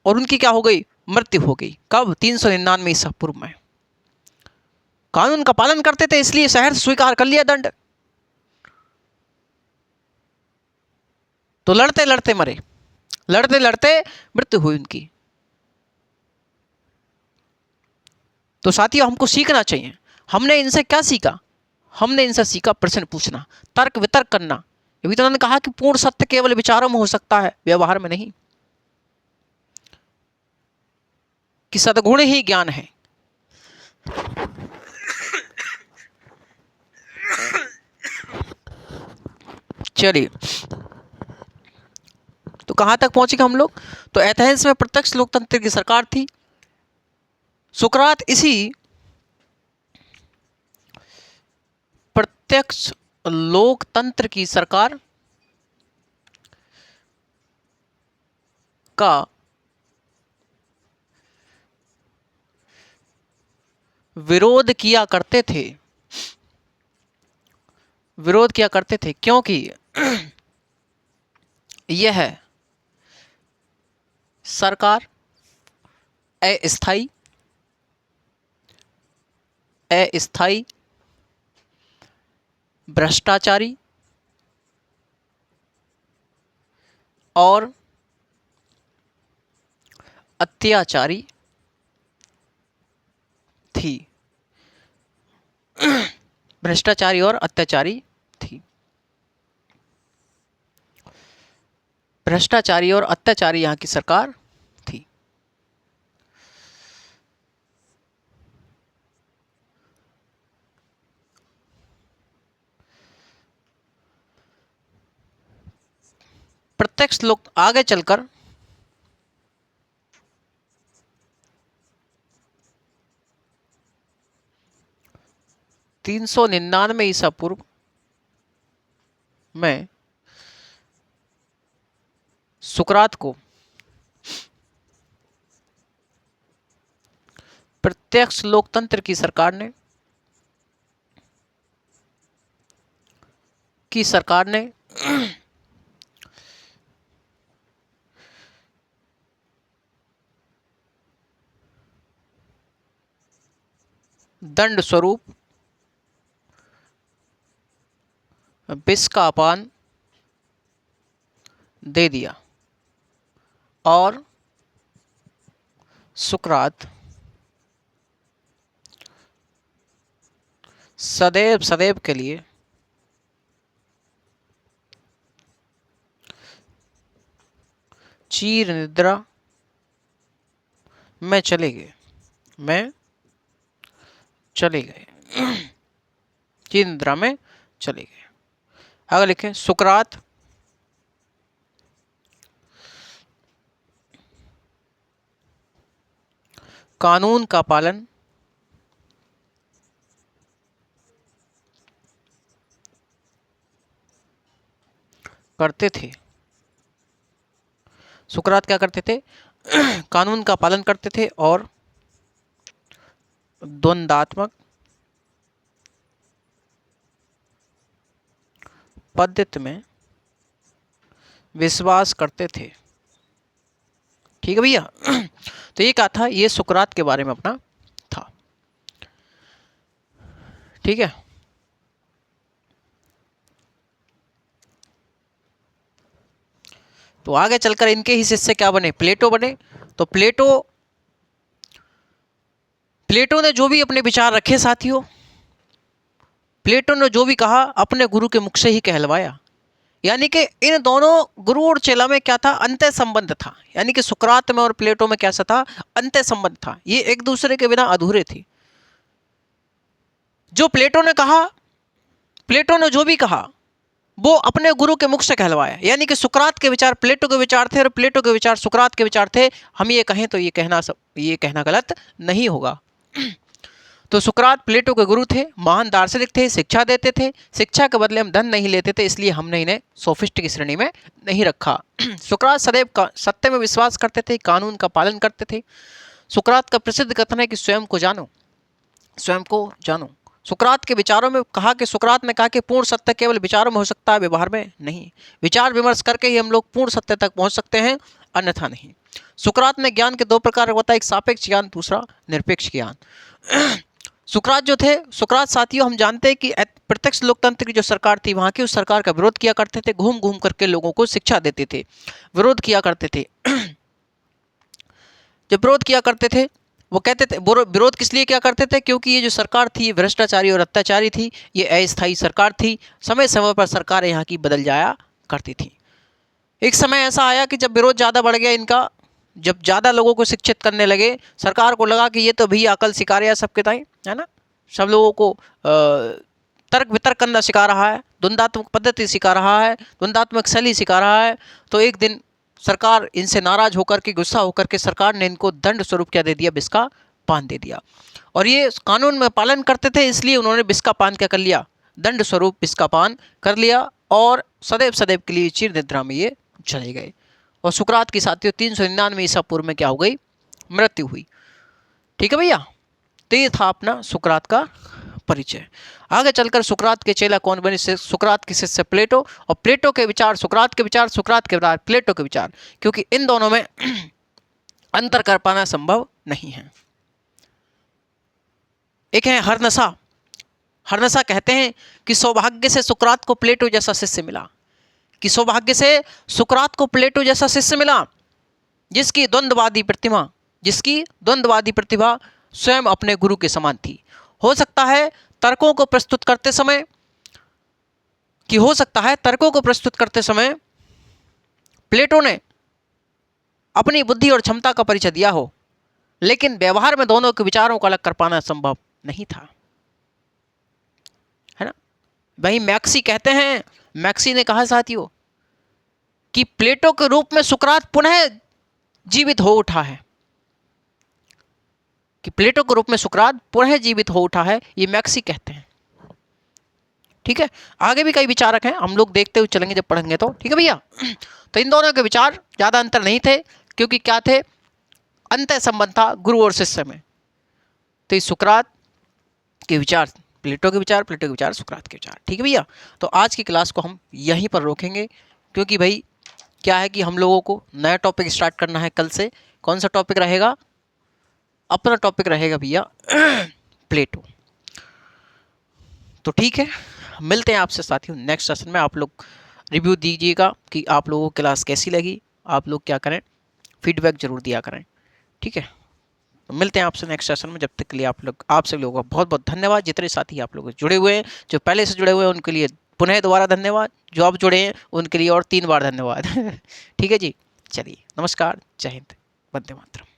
[SPEAKER 1] और उनकी क्या हो गई, मृत्यु हो गई। कब, 399 ईसा पूर्व में। कानून का पालन करते थे इसलिए सहर्ष स्वीकार कर लिया दंड। तो लड़ते लड़ते मरे, लड़ते लड़ते मृत्यु हुई उनकी। तो साथियों हमको सीखना चाहिए। हमने इनसे क्या सीखा, हमने इनसे सीखा प्रश्न पूछना, तर्क वितर्क करना। अभी तो उन्होंने कहा कि पूर्ण सत्य केवल विचारों में हो सकता है, व्यवहार में नहीं, कि सद्गुण ही ज्ञान है। चलिए, तो कहां तक पहुंचे हम लोग। तो एथेंस में प्रत्यक्ष लोकतंत्र की सरकार थी। सुकरात इसी प्रत्यक्ष लोकतंत्र की सरकार का विरोध किया करते थे, विरोध किया करते थे, क्योंकि यह सरकार अस्थायी भ्रष्टाचारी और अत्याचारी थी। भ्रष्टाचारी और अत्याचारी थी। भ्रष्टाचारी और अत्याचारी यहां की सरकार थी। प्रत्यक्ष लोक आगे चलकर 399 ईसा पूर्व में सुकरात को प्रत्यक्ष लोकतंत्र की सरकार ने दंड स्वरूप विष का अपान दे दिया और सुकरात सदैव सदैव के लिए चीर निद्रा में चले गए चीर निद्रा में चले गए। आगे लिखें, सुकरात कानून का पालन करते थे। सुकरात क्या करते थे? कानून का पालन करते थे और द्वंद्वात्मक पद्धति में विश्वास करते थे। ठीक है भैया। तो ये क्या था? ये सुकरात के बारे में अपना था। ठीक है। तो आगे चलकर इनके ही शिष्य क्या बने? प्लेटो बने। तो प्लेटो ने जो भी अपने विचार रखे साथियों, प्लेटो ने जो भी कहा अपने गुरु के मुख से ही कहलवाया। यानी कि इन दोनों गुरु और चेला में क्या था? अंतः संबंध था। यानी कि सुकरात में और प्लेटो में कैसा था? अंतः संबंध था। ये एक दूसरे के बिना अधूरे थे। जो प्लेटो ने कहा, प्लेटो ने जो भी कहा वो अपने गुरु के मुख से कहलवाया। यानी कि सुकरात के विचार प्लेटो के विचार थे और प्लेटो के विचार सुकरात के विचार थे। हम ये कहें तो ये कहना गलत नहीं होगा। तो सुकरात प्लेटो के गुरु थे, महान दार्शनिक थे, शिक्षा देते थे। शिक्षा के बदले हम धन नहीं लेते थे, इसलिए हमने इन्हें सोफिस्ट की श्रेणी में नहीं रखा। सुकरात सदैव सत्य में विश्वास करते थे, कानून का पालन करते थे। सुकरात का प्रसिद्ध कथन है कि स्वयं को जानो। सुकरात के विचारों में कहा कि सुकरात ने कहा कि पूर्ण सत्य केवल विचारों में हो सकता है, व्यवहार में नहीं। विचार विमर्श करके ही हम लोग पूर्ण सत्य तक पहुंच सकते हैं, अन्यथा नहीं। सुकरात ने ज्ञान के दो प्रकार बताए, एक सापेक्ष ज्ञान, दूसरा निरपेक्ष ज्ञान। सुकरात जो थे, सुकरात साथियों हम जानते हैं कि प्रत्यक्ष लोकतंत्र की जो सरकार थी वहाँ की उस सरकार का विरोध किया करते थे, घूम घूम करके लोगों को शिक्षा देते थे, विरोध किया करते थे। जब विरोध किया करते थे वो कहते थे, विरोध किस लिए क्या करते थे? क्योंकि ये जो सरकार थी भ्रष्टाचारी और अत्याचारी थी, ये अस्थायी सरकार थी। समय समय पर सरकारें यहाँ की बदल जाया करती थी। एक समय ऐसा आया कि जब विरोध ज़्यादा बढ़ गया इनका, जब ज़्यादा लोगों को शिक्षित करने लगे, सरकार को लगा कि ये तो भैया अकल सिखा रहा है सबके ताई, है ना, सब लोगों को तर्क वितर्क करना सिखा रहा है, द्वंद्वात्मक पद्धति सिखा रहा है, द्वंद्वात्मक शैली सिखा रहा है। तो एक दिन सरकार इनसे नाराज होकर के, गुस्सा होकर के सरकार ने इनको दंड स्वरूप क्या दे दिया? विष का पान दे दिया। और ये कानून में पालन करते थे, इसलिए उन्होंने विष का पान क्या कर लिया? दंड स्वरूप विष का पान कर लिया और सदैव सदैव के लिए चीर निद्रा में ये चले गए। और सुकरात की साथियों 399 ईसा पूर्व में क्या हो गई? मृत्यु हुई। ठीक है भैया। तो ये था अपना सुकरात का परिचय। आगे चलकर सुकरात के चेला कौन बने? सुकरात के शिष्य प्लेटो, और प्लेटो के विचार सुकरात के विचार, सुकरात के विचार प्लेटो के विचार, क्योंकि इन दोनों में अंतर कर पाना संभव नहीं है। एक है हरनसा। हरनसा कहते हैं कि सौभाग्य से सुकरात को प्लेटो जैसा शिष्य मिला, कि सौभाग्य से सुकरात को प्लेटो जैसा शिष्य मिला जिसकी द्वंद्वादी प्रतिभा स्वयं अपने गुरु के समान थी। हो सकता है तर्कों को प्रस्तुत करते समय प्लेटो ने अपनी बुद्धि और क्षमता का परिचय दिया हो, लेकिन व्यवहार में दोनों के विचारों को अलग कर पाना संभव नहीं था, है ना। वही मैक्सी कहते हैं, मैक्सी ने कहा साथियों कि प्लेटो के रूप में सुकरात पुनः जीवित हो उठा है, कि प्लेटो के रूप में सुकरात पुनः जीवित हो उठा है, ये मैक्सी कहते हैं। ठीक है, आगे भी कई विचारक हैं, हम लोग देखते हुए चलेंगे जब पढ़ेंगे तो, ठीक है भैया। तो इन दोनों के विचार ज़्यादा अंतर नहीं थे, क्योंकि क्या थे, अंतः संबंध था गुरु और शिष्य में। तो इस सुकरात के विचार प्लेटो के विचार, प्लेटो के विचार सुकरात के विचार, ठीक है भैया। तो आज की क्लास को हम यहीं पर रोकेंगे, क्योंकि भाई क्या है कि हम लोगों को नया टॉपिक स्टार्ट करना है कल से। कौन सा टॉपिक रहेगा? अपना टॉपिक रहेगा भैया प्लेटो। तो ठीक है, मिलते हैं आपसे साथियों नेक्स्ट सेशन में। आप लोग रिव्यू दीजिएगा कि आप लोगों को क्लास कैसी लगी, आप लोग क्या करें, फीडबैक जरूर दिया करें, ठीक है। तो मिलते हैं आपसे नेक्स्ट सेशन में, जब तक के लिए आप सभी लोगों का बहुत बहुत धन्यवाद। जितने साथी आप लोग जुड़े हुए हैं, जो पहले से जुड़े हुए हैं उनके लिए पुनः दोबारा धन्यवाद, जो अब जुड़े हैं उनके लिए और 3 बार धन्यवाद ठीक है जी, चलिए नमस्कार, जय हिंद, वंदे मातरम।